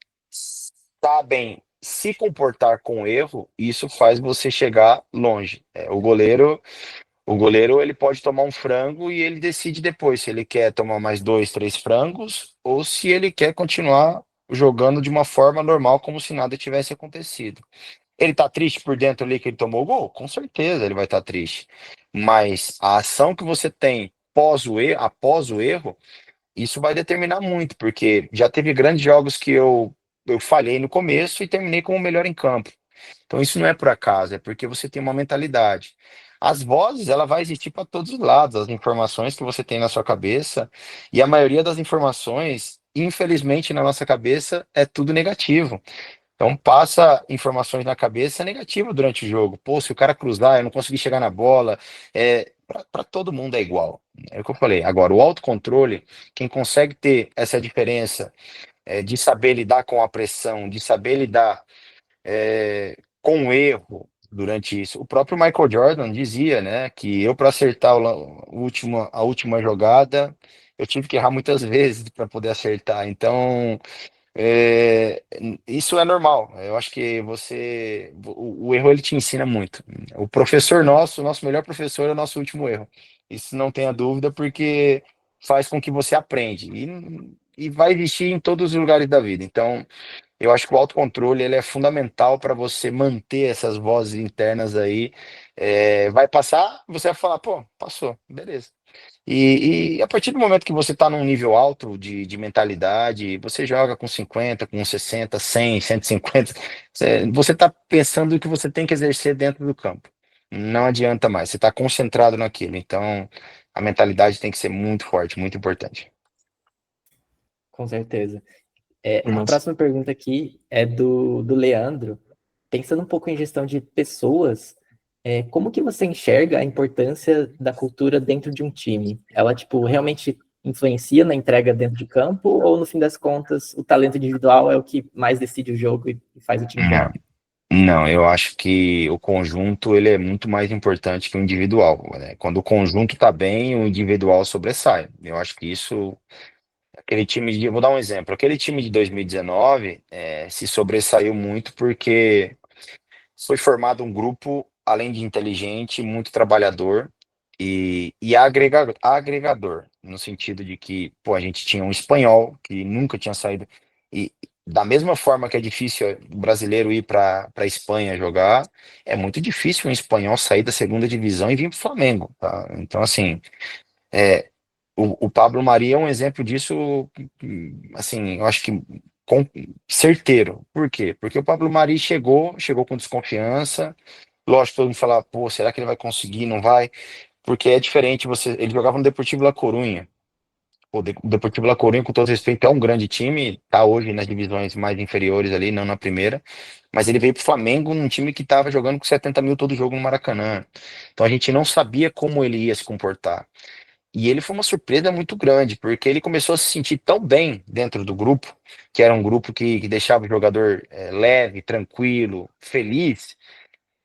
sabem se comportar com o erro, isso faz você chegar longe. O goleiro ele pode tomar um frango e ele decide depois se ele quer tomar mais dois, três frangos ou se ele quer continuar jogando de uma forma normal, como se nada tivesse acontecido. Ele tá triste por dentro ali que ele tomou o gol? Com certeza ele vai estar triste. Mas a ação que você tem após o erro, isso vai determinar muito, porque já teve grandes jogos que eu falhei no começo e terminei como o melhor em campo. Então isso não é por acaso, é porque você tem uma mentalidade. As vozes, ela vai existir para todos os lados, as informações que você tem na sua cabeça, e a maioria das informações, infelizmente, na nossa cabeça, é tudo negativo. Então passa informações na cabeça negativas durante o jogo. Pô, se o cara cruzar, eu não consegui chegar na bola. Para todo mundo é igual. É o que eu falei. Agora, o autocontrole, quem consegue ter essa diferença de saber lidar com a pressão, de saber lidar com o erro durante isso. O próprio Michael Jordan dizia, né, que eu para acertar a última jogada, eu tive que errar muitas vezes para poder acertar. Então é, isso é normal. Eu acho que o erro ele te ensina muito. O professor nosso, o nosso melhor professor é o nosso último erro. Isso não tenha dúvida, porque faz com que você aprende e vai existir em todos os lugares da vida. Então, eu acho que o autocontrole ele é fundamental para você manter essas vozes internas aí. Vai passar, você vai falar, pô, passou, beleza. E a partir do momento que você está num nível alto de mentalidade, você joga com 50, com 60, 100, 150, você está pensando que você tem que exercer dentro do campo. Não adianta mais, você está concentrado naquilo. Então, a mentalidade tem que ser muito forte, muito importante. Com certeza. A Mas, próxima pergunta aqui é do Leandro. Pensando um pouco em gestão de pessoas, como que você enxerga a importância da cultura dentro de um time? Ela, tipo, realmente influencia na entrega dentro de campo ou, no fim das contas, o talento individual é o que mais decide o jogo e faz o time Não, ganhar? não, eu acho que o conjunto ele é muito mais importante que o individual, né? Quando o conjunto está bem, o individual sobressai. Eu acho que isso, vou dar um exemplo, aquele time de 2019 se sobressaiu muito porque foi formado um grupo, além de inteligente, muito trabalhador e agregador, no sentido de que, pô, a gente tinha um espanhol que nunca tinha saído. E da mesma forma que é difícil o brasileiro ir para a Espanha jogar, é muito difícil um espanhol sair da segunda divisão e vir para o Flamengo, tá? Então, assim, é, o Pablo Maria é um exemplo disso, assim, eu acho que com, certeiro. Por quê? Porque o Pablo Mari chegou com desconfiança. Lógico, todo mundo fala, pô, será que ele vai conseguir? Não vai? Porque é diferente, ele jogava no Deportivo La Coruña. O Deportivo La Coruña, com todo respeito, é um grande time, tá hoje nas divisões mais inferiores ali, não na primeira, mas ele veio pro Flamengo num time que tava jogando com 70 mil todo jogo no Maracanã. Então a gente não sabia como ele ia se comportar. E ele foi uma surpresa muito grande, porque ele começou a se sentir tão bem dentro do grupo, que era um grupo que deixava o jogador leve, tranquilo, feliz,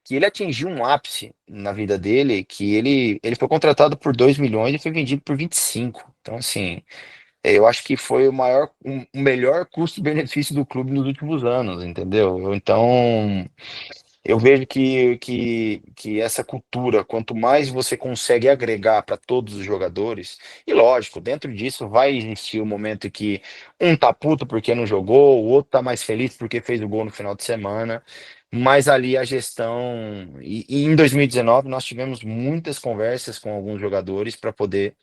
que ele atingiu um ápice na vida dele, que ele foi contratado por 2 milhões e foi vendido por 25. Então, assim, eu acho que foi o melhor custo-benefício do clube nos últimos anos, entendeu? Então, eu vejo que essa cultura, quanto mais você consegue agregar para todos os jogadores, e lógico, dentro disso vai existir o momento em que um tá puto porque não jogou, o outro tá mais feliz porque fez o gol no final de semana, mas ali a gestão. E em 2019 nós tivemos muitas conversas com alguns jogadores para poder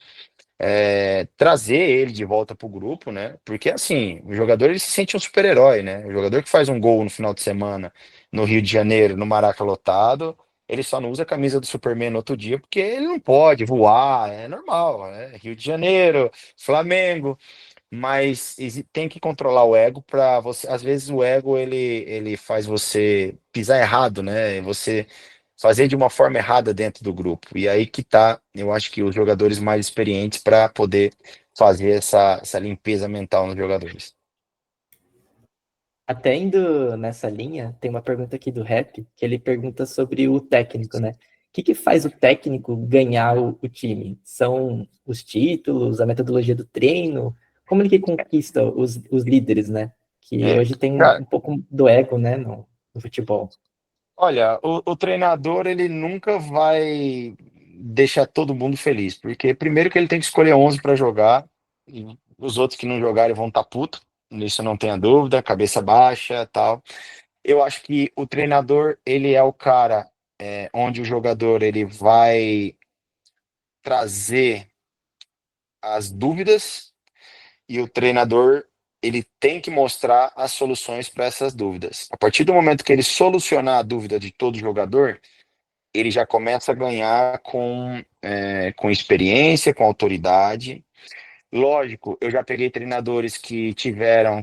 trazer ele de volta pro grupo, né? Porque assim, o jogador ele se sente um super-herói, né? O jogador que faz um gol no final de semana no Rio de Janeiro, no Maraca lotado, ele só não usa a camisa do Superman no outro dia porque ele não pode voar, é normal, né? Rio de Janeiro, Flamengo, mas tem que controlar o ego para você. Às vezes o ego ele faz você pisar errado, né? Você fazer de uma forma errada dentro do grupo. E aí que tá, eu acho que os jogadores mais experientes para poder fazer essa limpeza mental nos jogadores. Até indo nessa linha, tem uma pergunta aqui do Rap, que ele pergunta sobre o técnico, né? O que faz o técnico ganhar o time? São os títulos, a metodologia do treino? Como ele que conquista os líderes, né? Que É, hoje tem cara, um pouco do ego, né, no futebol. olha, o treinador ele nunca vai deixar todo mundo feliz, porque primeiro que ele tem que escolher 11 para jogar, e os outros que não jogarem vão estar puto, nisso não tenha dúvida, cabeça baixa, tal. Eu acho que o treinador ele é o cara onde o jogador ele vai trazer as dúvidas e o treinador ele tem que mostrar as soluções para essas dúvidas. A partir do momento que ele solucionar a dúvida de todo jogador, ele já começa a ganhar com experiência, com autoridade. Lógico, eu já peguei treinadores que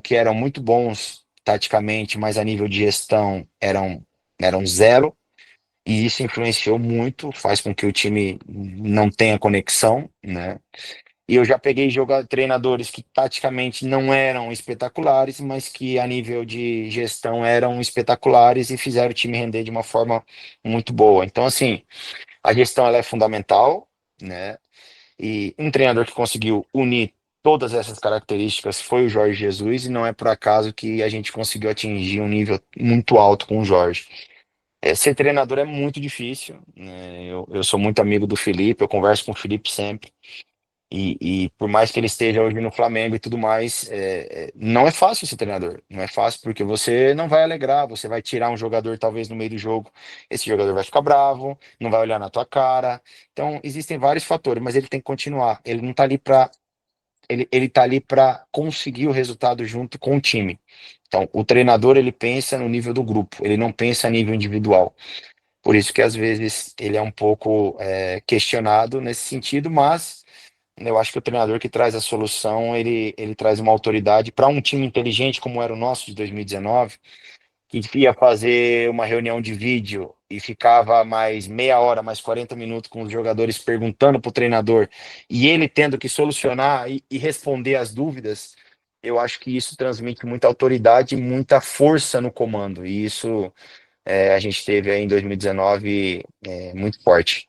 eram muito bons taticamente, mas a nível de gestão eram zero, e isso influenciou muito, faz com que o time não tenha conexão, né? E eu já peguei treinadores que taticamente não eram espetaculares, mas que a nível de gestão eram espetaculares e fizeram o time render de uma forma muito boa. Então, assim, a gestão ela é fundamental, né? E um treinador que conseguiu unir todas essas características foi o Jorge Jesus, e não é por acaso que a gente conseguiu atingir um nível muito alto com o Jorge. Ser treinador é muito difícil, né? Eu sou muito amigo do Felipe, eu converso com o Felipe sempre. E por mais que ele esteja hoje no Flamengo e tudo mais, não é fácil ser treinador. Não é fácil porque você não vai alegrar, você vai tirar um jogador talvez no meio do jogo, esse jogador vai ficar bravo, não vai olhar na tua cara. Então, existem vários fatores, mas ele tem que continuar. Ele não tá ali para ele tá ali para conseguir o resultado junto com o time. Então, o treinador ele pensa no nível do grupo, ele não pensa a nível individual. Por isso que às vezes ele é um pouco questionado nesse sentido, mas eu acho que o treinador que traz a solução, ele traz uma autoridade para um time inteligente como era o nosso de 2019, que ia fazer uma reunião de vídeo e ficava mais meia hora, mais 40 minutos com os jogadores perguntando para o treinador e ele tendo que solucionar e responder as dúvidas. Eu acho que isso transmite muita autoridade e muita força no comando. E isso a gente teve aí em 2019 muito forte.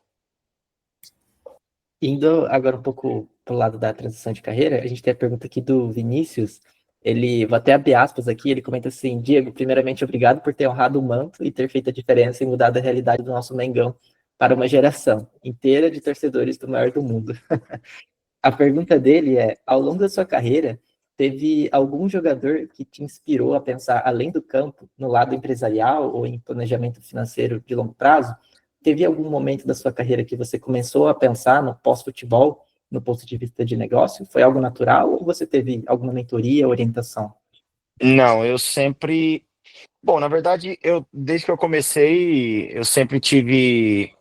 Indo agora um pouco pro lado da transição de carreira, a gente tem a pergunta aqui do Vinícius. Ele, vou até abrir aspas aqui, ele comenta assim: Diego, primeiramente, obrigado por ter honrado o manto e ter feito a diferença e mudado a realidade do nosso Mengão para uma geração inteira de torcedores do maior do mundo. A pergunta dele é: ao longo da sua carreira, teve algum jogador que te inspirou a pensar além do campo, no lado empresarial ou em planejamento financeiro de longo prazo? Teve algum momento da sua carreira que você começou a pensar no pós-futebol, no ponto de vista de negócio? Foi algo natural ou você teve alguma mentoria, orientação? Não, eu sempre. Bom, na verdade, desde que eu comecei, eu sempre tive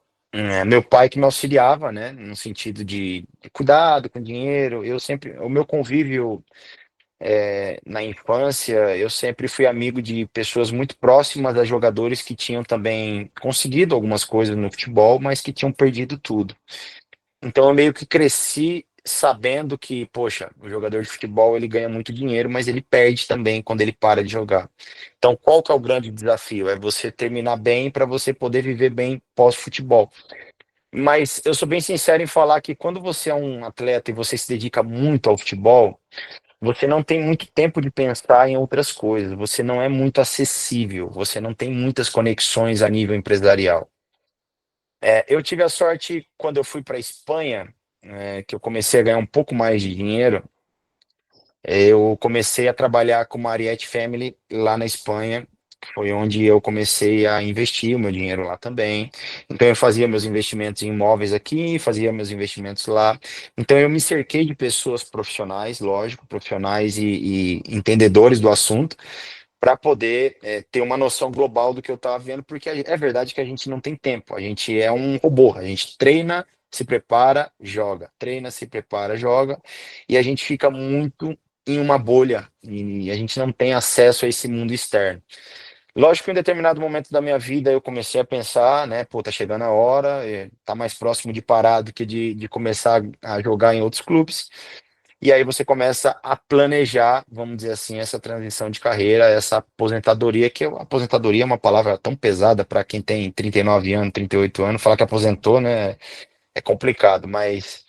meu pai que me auxiliava, né, no sentido de cuidado com dinheiro. O meu convívio na infância, eu sempre fui amigo de pessoas muito próximas a jogadores que tinham também conseguido algumas coisas no futebol, mas que tinham perdido tudo. Então eu meio que cresci sabendo que, poxa, o jogador de futebol ele ganha muito dinheiro, mas ele perde também quando ele para de jogar. Então, qual que é o grande desafio? É você terminar bem para você poder viver bem pós-futebol. Mas eu sou bem sincero em falar que quando você é um atleta e você se dedica muito ao futebol, você não tem muito tempo de pensar em outras coisas, você não é muito acessível, você não tem muitas conexões a nível empresarial. Eu tive a sorte quando eu fui para a Espanha, que eu comecei a ganhar um pouco mais de dinheiro. Eu comecei a trabalhar com uma Ariete Family lá na Espanha, foi onde eu comecei a investir o meu dinheiro lá também. Então eu fazia meus investimentos em imóveis aqui, fazia meus investimentos lá. Então eu me cerquei de pessoas profissionais, lógico, profissionais e entendedores do assunto, para poder ter uma noção global do que eu estava vendo, porque é verdade que a gente não tem tempo, a gente é um robô, a gente treina, se prepara, joga, treina, se prepara, joga, e a gente fica muito em uma bolha, e a gente não tem acesso a esse mundo externo. Lógico que em determinado momento da minha vida eu comecei a pensar, né, pô, tá chegando a hora, tá mais próximo de parar do que de começar a jogar em outros clubes. e aí você começa a planejar, vamos dizer assim, essa transição de carreira, essa aposentadoria, que aposentadoria é uma palavra tão pesada para quem tem 39 anos, 38 anos, falar que aposentou, né, é complicado, mas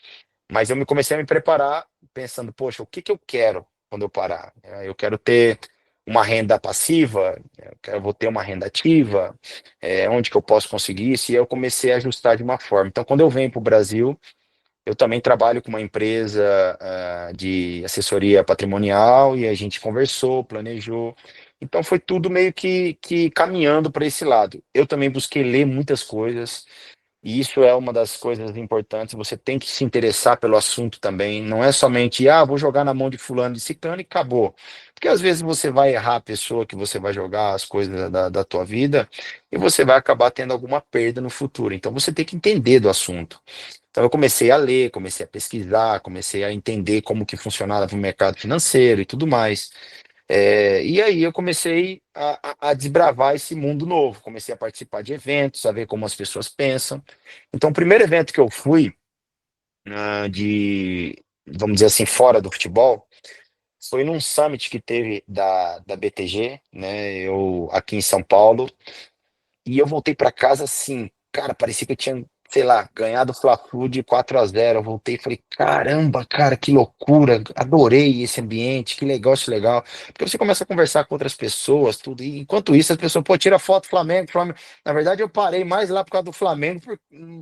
eu comecei a me preparar pensando, poxa, o que que eu quero quando eu parar? Eu quero ter uma renda passiva, vou ter uma renda ativa, onde que eu posso conseguir isso? E aí eu comecei a ajustar de uma forma. Então, quando eu venho para o Brasil, eu também trabalho com uma empresa de assessoria patrimonial e a gente conversou, planejou. Então foi tudo meio que caminhando para esse lado. Eu também busquei ler muitas coisas, e isso é uma das coisas importantes. Você tem que se interessar pelo assunto também. Não é somente, vou jogar na mão de fulano de ciclano e acabou. Porque às vezes você vai errar a pessoa que você vai jogar as coisas da tua vida e você vai acabar tendo alguma perda no futuro. Então você tem que entender do assunto. Então eu comecei a ler, comecei a pesquisar, comecei a entender como que funcionava o mercado financeiro e tudo mais. E aí eu comecei a desbravar esse mundo novo, comecei a participar de eventos, a ver como as pessoas pensam. Então o primeiro evento que eu fui, vamos dizer assim, fora do futebol, foi num summit que teve da BTG, né, aqui em São Paulo, e eu voltei para casa assim, cara, parecia que eu tinha, sei lá, ganhado o Fla-Flu de 4-0. Eu voltei e falei, caramba, cara, que loucura, adorei esse ambiente, que negócio legal. Porque você começa a conversar com outras pessoas, tudo, e enquanto isso as pessoas, pô, tira foto Flamengo, Flamengo. Na verdade, eu parei mais lá por causa do Flamengo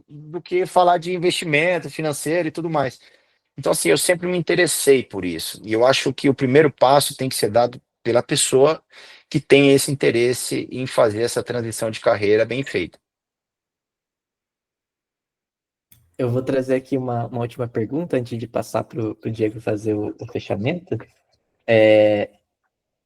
do que falar de investimento financeiro e tudo mais. Então, assim, eu sempre me interessei por isso. E eu acho que o primeiro passo tem que ser dado pela pessoa que tem esse interesse em fazer essa transição de carreira bem feita. Eu vou trazer aqui uma última pergunta antes de passar para o Diego fazer o fechamento.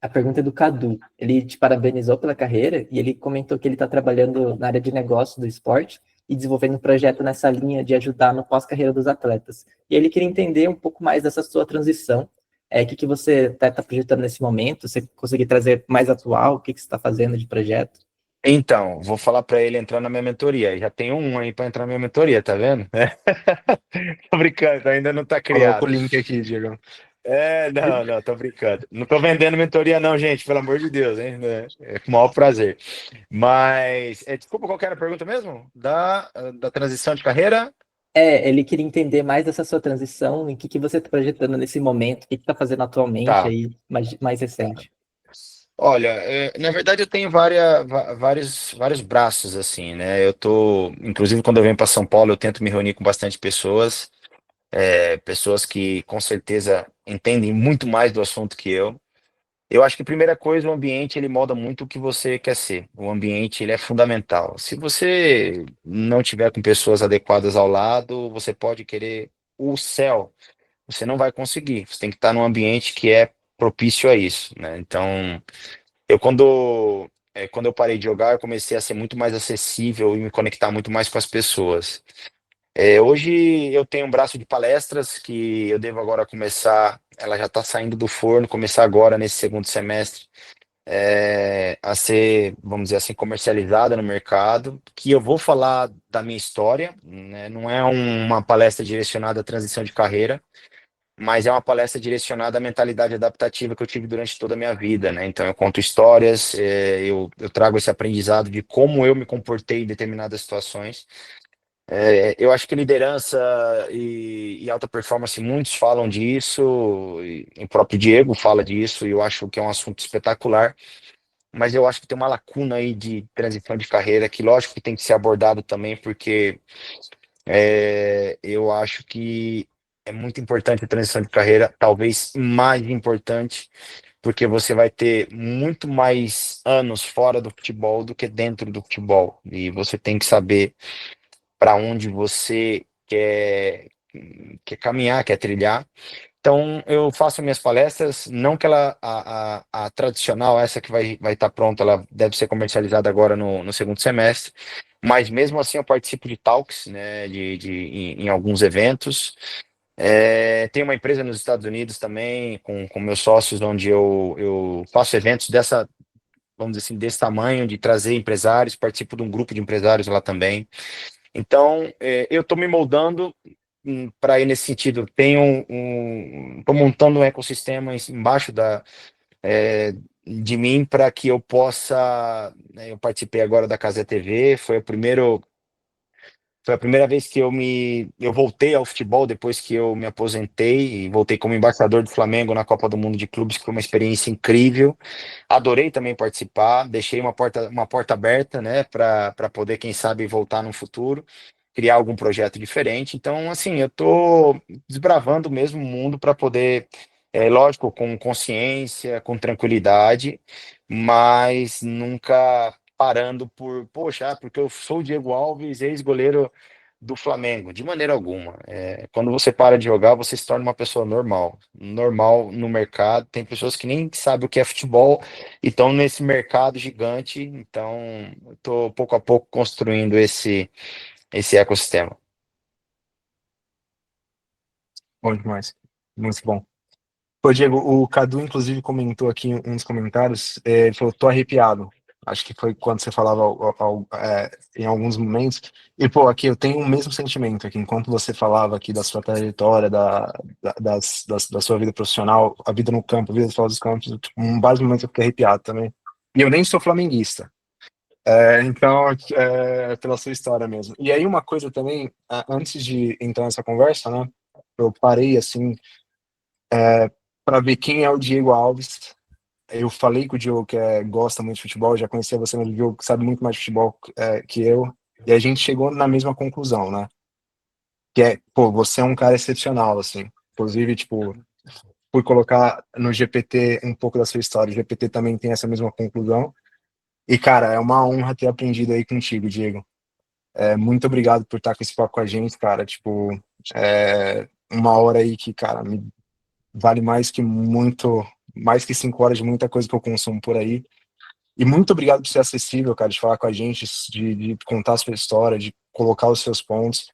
A pergunta é do Cadu. Ele te parabenizou pela carreira e ele comentou que ele está trabalhando na área de negócio do esporte e desenvolvendo um projeto nessa linha de ajudar no pós-carreira dos atletas. E ele queria entender um pouco mais dessa sua transição. O que você está projetando nesse momento? Você conseguir trazer mais atual? O que você está fazendo de projeto? Então, vou falar para ele entrar na minha mentoria. Já tem um aí para entrar na minha mentoria, tá vendo? Tô brincando, ainda não tá Coloca o criado. link aqui, Diego. Não, tô brincando. Não tô vendendo mentoria não, gente, pelo amor de Deus, hein? É com o maior prazer. Mas, desculpa, qual que era a pergunta mesmo? Da transição de carreira? Ele queria entender mais dessa sua transição, em que você está projetando nesse momento, o que está fazendo atualmente Tá. aí, mais recente. Olha, na verdade eu tenho vários braços assim, né? Inclusive quando eu venho para São Paulo, eu tento me reunir com bastante pessoas, pessoas que com certeza entendem muito mais do assunto que eu. Eu acho que a primeira coisa, o ambiente ele molda muito o que você quer ser. O ambiente ele é fundamental. Se você não tiver com pessoas adequadas ao lado, você pode querer o céu, você não vai conseguir. Você tem que estar num ambiente que é propício a isso, né? Então quando eu parei de jogar, eu comecei a ser muito mais acessível e me conectar muito mais com as pessoas. Hoje eu tenho um braço de palestras que eu devo agora começar, ela já está saindo do forno, começar agora nesse segundo semestre, a ser, vamos dizer assim, comercializada no mercado, que eu vou falar da minha história, né? Não é uma palestra direcionada à transição de carreira, mas é uma palestra direcionada à mentalidade adaptativa que eu tive durante toda a minha vida, né? Então eu conto histórias, eu trago esse aprendizado de como eu me comportei em determinadas situações. Eu acho que liderança e alta performance, muitos falam disso, e o próprio Diego fala disso, e eu acho que é um assunto espetacular, mas eu acho que tem uma lacuna aí de transição de carreira que, lógico, que tem que ser abordado também, porque eu acho que é muito importante a transição de carreira, talvez mais importante, porque você vai ter muito mais anos fora do futebol do que dentro do futebol. E você tem que saber para onde você quer caminhar, quer trilhar. Então, eu faço minhas palestras, não que a tradicional, essa que vai estar pronta, ela deve ser comercializada agora no segundo semestre, mas mesmo assim eu participo de talks, né, em alguns eventos. Tem uma empresa nos Estados Unidos também, com meus sócios, onde eu faço eventos vamos dizer assim, desse tamanho, de trazer empresários, participo de um grupo de empresários lá também. Então, eu estou me moldando para ir nesse sentido. Estou montando um ecossistema embaixo de mim para que eu possa. Eu participei agora da Casa TV, foi a primeira vez que eu voltei ao futebol depois que eu me aposentei e voltei como embaixador do Flamengo na Copa do Mundo de Clubes, que foi uma experiência incrível. Adorei também participar, deixei uma porta aberta, né, para poder, quem sabe, voltar no futuro, criar algum projeto diferente. Então, assim, eu tô desbravando mesmo o mundo para poder, lógico, com consciência, com tranquilidade, mas nunca parando poxa, porque eu sou o Diego Alves, ex-goleiro do Flamengo, de maneira alguma. Quando você para de jogar, você se torna uma pessoa normal. Normal no mercado. Tem pessoas que nem sabem o que é futebol e estão nesse mercado gigante. Então, eu estou pouco a pouco construindo esse ecossistema. Bom demais. Muito bom. Pô, Diego, o Cadu, inclusive, comentou aqui uns comentários, ele falou, tô arrepiado. Acho que foi quando você falava em alguns momentos. E, pô, aqui eu tenho o mesmo sentimento aqui. Enquanto você falava aqui da sua trajetória, da sua vida profissional, a vida no campo, a vida fora dos campos, vários momentos eu fiquei arrepiado também. E eu nem sou flamenguista. Então, pela sua história mesmo. E aí, uma coisa também, antes de entrar nessa conversa, né, eu parei, assim, para ver quem é o Diego Alves. Eu falei com o Diogo que gosta muito de futebol, já conhecia você, mas o Diogo sabe muito mais de futebol que eu, e a gente chegou na mesma conclusão, né? Que pô, você é um cara excepcional, assim. Inclusive, tipo, fui colocar no GPT um pouco da sua história. O GPT também tem essa mesma conclusão. E, cara, é uma honra ter aprendido aí contigo, Diego. Muito obrigado por estar com esse papo com a gente, cara. Tipo, uma hora aí que, cara, vale mais que 5 horas de muita coisa que eu consumo por aí. E muito obrigado por ser acessível, cara, de falar com a gente, de contar a sua história, de colocar os seus pontos.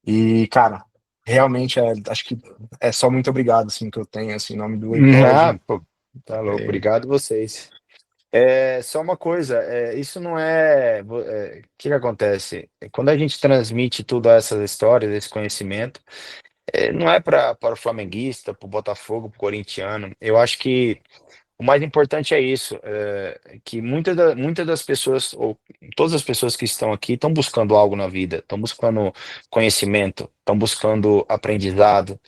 E, cara, realmente acho que é só muito obrigado, assim, que eu tenho, assim, em nome do Ah, iPod. pô, tá louco. É, Obrigado vocês. Só uma coisa, isso não o que acontece? Quando a gente transmite tudo essas histórias, esse conhecimento, não é para o flamenguista, para o Botafogo, para o corintiano. Eu acho que o mais importante é isso, que muitas das pessoas, ou todas as pessoas que estão aqui, estão buscando algo na vida, estão buscando conhecimento, estão buscando aprendizado.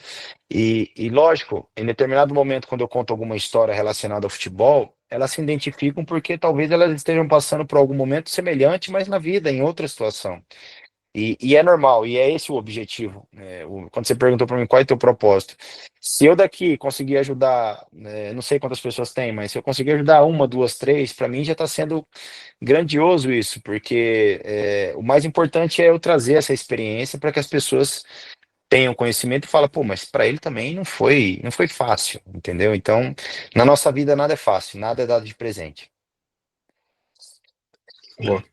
E lógico, em determinado momento, quando eu conto alguma história relacionada ao futebol, elas se identificam porque talvez elas estejam passando por algum momento semelhante, mas na vida, em outra situação. E é normal, e é esse o objetivo. Quando você perguntou para mim qual é o teu propósito, se eu daqui conseguir ajudar, não sei quantas pessoas tem, mas se eu conseguir ajudar uma, duas, três, para mim já está sendo grandioso isso, porque o mais importante é eu trazer essa experiência para que as pessoas tenham conhecimento e falem, pô, mas para ele também não foi fácil, entendeu? Então, na nossa vida nada é fácil, nada é dado de presente. boa.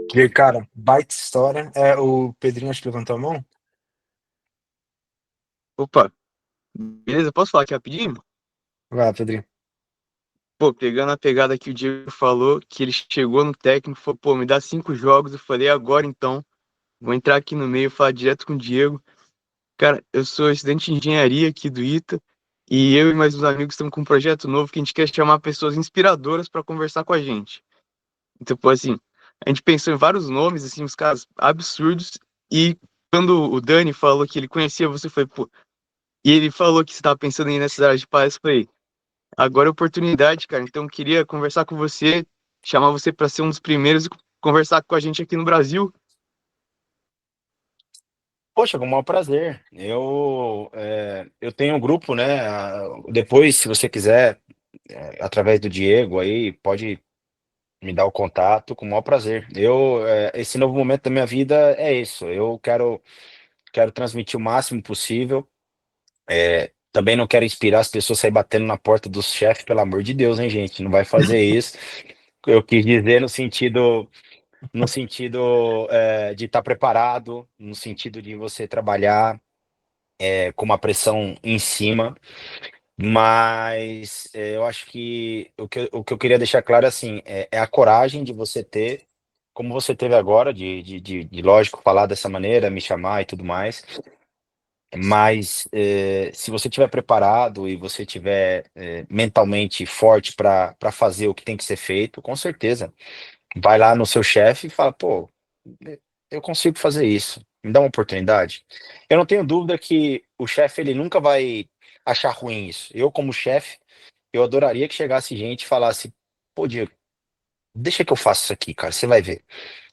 Que, cara, baita história. O Pedrinho acho que levantou a mão. Opa, beleza? Posso falar aqui rapidinho? Vai, Pedrinho. Pô, pegando a pegada que o Diego falou, que ele chegou no técnico e falou, pô, me dá 5 jogos. Eu falei, agora então, vou entrar aqui no meio, falar direto com o Diego. Cara, eu sou estudante de engenharia aqui do ITA e eu e mais uns amigos estamos com um projeto novo que a gente quer chamar pessoas inspiradoras para conversar com a gente. Então, pô, assim, a gente pensou em vários nomes, assim, uns caras absurdos. E quando o Dani falou que ele conhecia você, foi, pô, e ele falou que você estava pensando em ir nessas áreas de paz, eu falei, agora é oportunidade, cara. Então, eu queria conversar com você, chamar você para ser um dos primeiros e conversar com a gente aqui no Brasil. Poxa, com o maior prazer. Eu tenho um grupo, né? Depois, se você quiser, através do Diego aí, pode me dar o contato, com o maior prazer. Esse novo momento da minha vida é isso. Eu quero transmitir o máximo possível. Também não quero inspirar as pessoas a sair batendo na porta dos chefes, pelo amor de Deus, hein, gente? Não vai fazer isso. Eu quis dizer no sentido de estar preparado, no sentido de você trabalhar com uma pressão em cima, mas eu acho que o que eu queria deixar claro é assim, é a coragem de você ter como você teve agora, lógico, falar dessa maneira, me chamar e tudo mais. Mas se você estiver preparado e você estiver mentalmente forte para fazer o que tem que ser feito, com certeza, vai lá no seu chefe e fala, pô, eu consigo fazer isso, me dá uma oportunidade. Eu não tenho dúvida que o chefe ele nunca vai achar ruim isso. Eu, como chefe, eu adoraria que chegasse gente e falasse, pô, Diego, deixa que eu faça isso aqui, cara, você vai ver.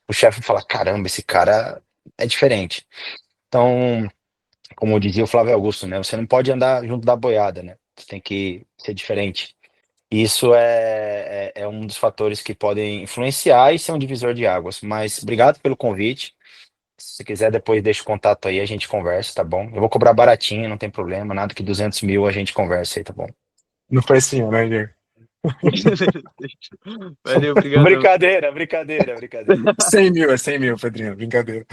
O chefe fala, caramba, esse cara é diferente. Então, como dizia o Flávio Augusto, né? Você não pode andar junto da boiada, né? Você tem que ser diferente. Isso é um dos fatores que podem influenciar e ser um divisor de águas. Mas obrigado pelo convite. Se você quiser, depois deixa o contato aí, a gente conversa, tá bom? Eu vou cobrar baratinho, não tem problema. Nada que 200 mil a gente conversa aí, tá bom? Não foi assim, né, Diego? Valeu, obrigadão. Brincadeira, brincadeira, brincadeira. 100 mil, é 100 mil, Pedrinho, brincadeira.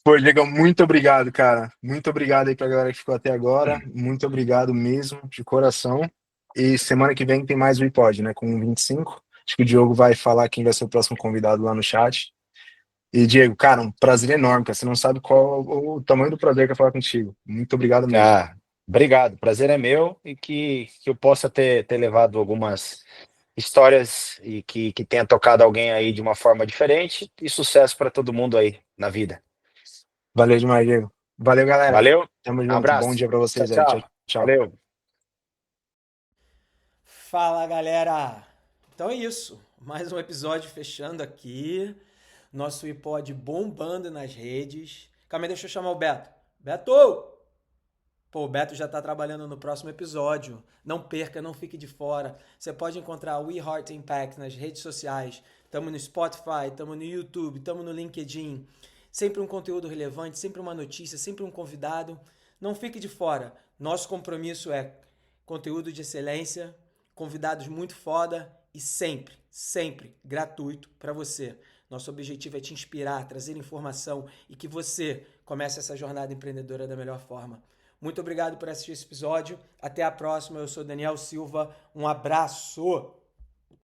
Pô, Diego, muito obrigado, cara. Muito obrigado aí pra galera que ficou até agora. Muito obrigado mesmo, de coração. E semana que vem tem mais um iPod, né? Com 25. Acho que o Diogo vai falar quem vai ser o próximo convidado lá no chat. E, Diego, cara, um prazer enorme, cara. Você não sabe qual o tamanho do prazer que é falar contigo. Muito obrigado mesmo. Ah, obrigado. Prazer é meu e que eu possa ter levado algumas histórias e que tenha tocado alguém aí de uma forma diferente e sucesso para todo mundo aí na vida. Valeu demais, Diego. Valeu, galera. Valeu, Tamo junto. Bom abraço. dia pra Tchau, vocês aí. Tchau, tchau. tchau. Valeu. Fala, galera! Então é isso. Mais um episódio fechando aqui. Nosso iPod bombando nas redes. Calma aí, deixa eu chamar o Beto. Beto! Pô, o Beto já tá trabalhando no próximo episódio. Não perca, não fique de fora. Você pode encontrar o We Heart Impact nas redes sociais. Tamo no Spotify, tamo no YouTube, tamo no LinkedIn. Sempre um conteúdo relevante, sempre uma notícia, sempre um convidado. Não fique de fora. Nosso compromisso é conteúdo de excelência, convidados muito foda e sempre, sempre gratuito para você. Nosso objetivo é te inspirar, trazer informação e que você comece essa jornada empreendedora da melhor forma. Muito obrigado por assistir esse episódio. Até a próxima. Eu sou Daniel Silva. Um abraço!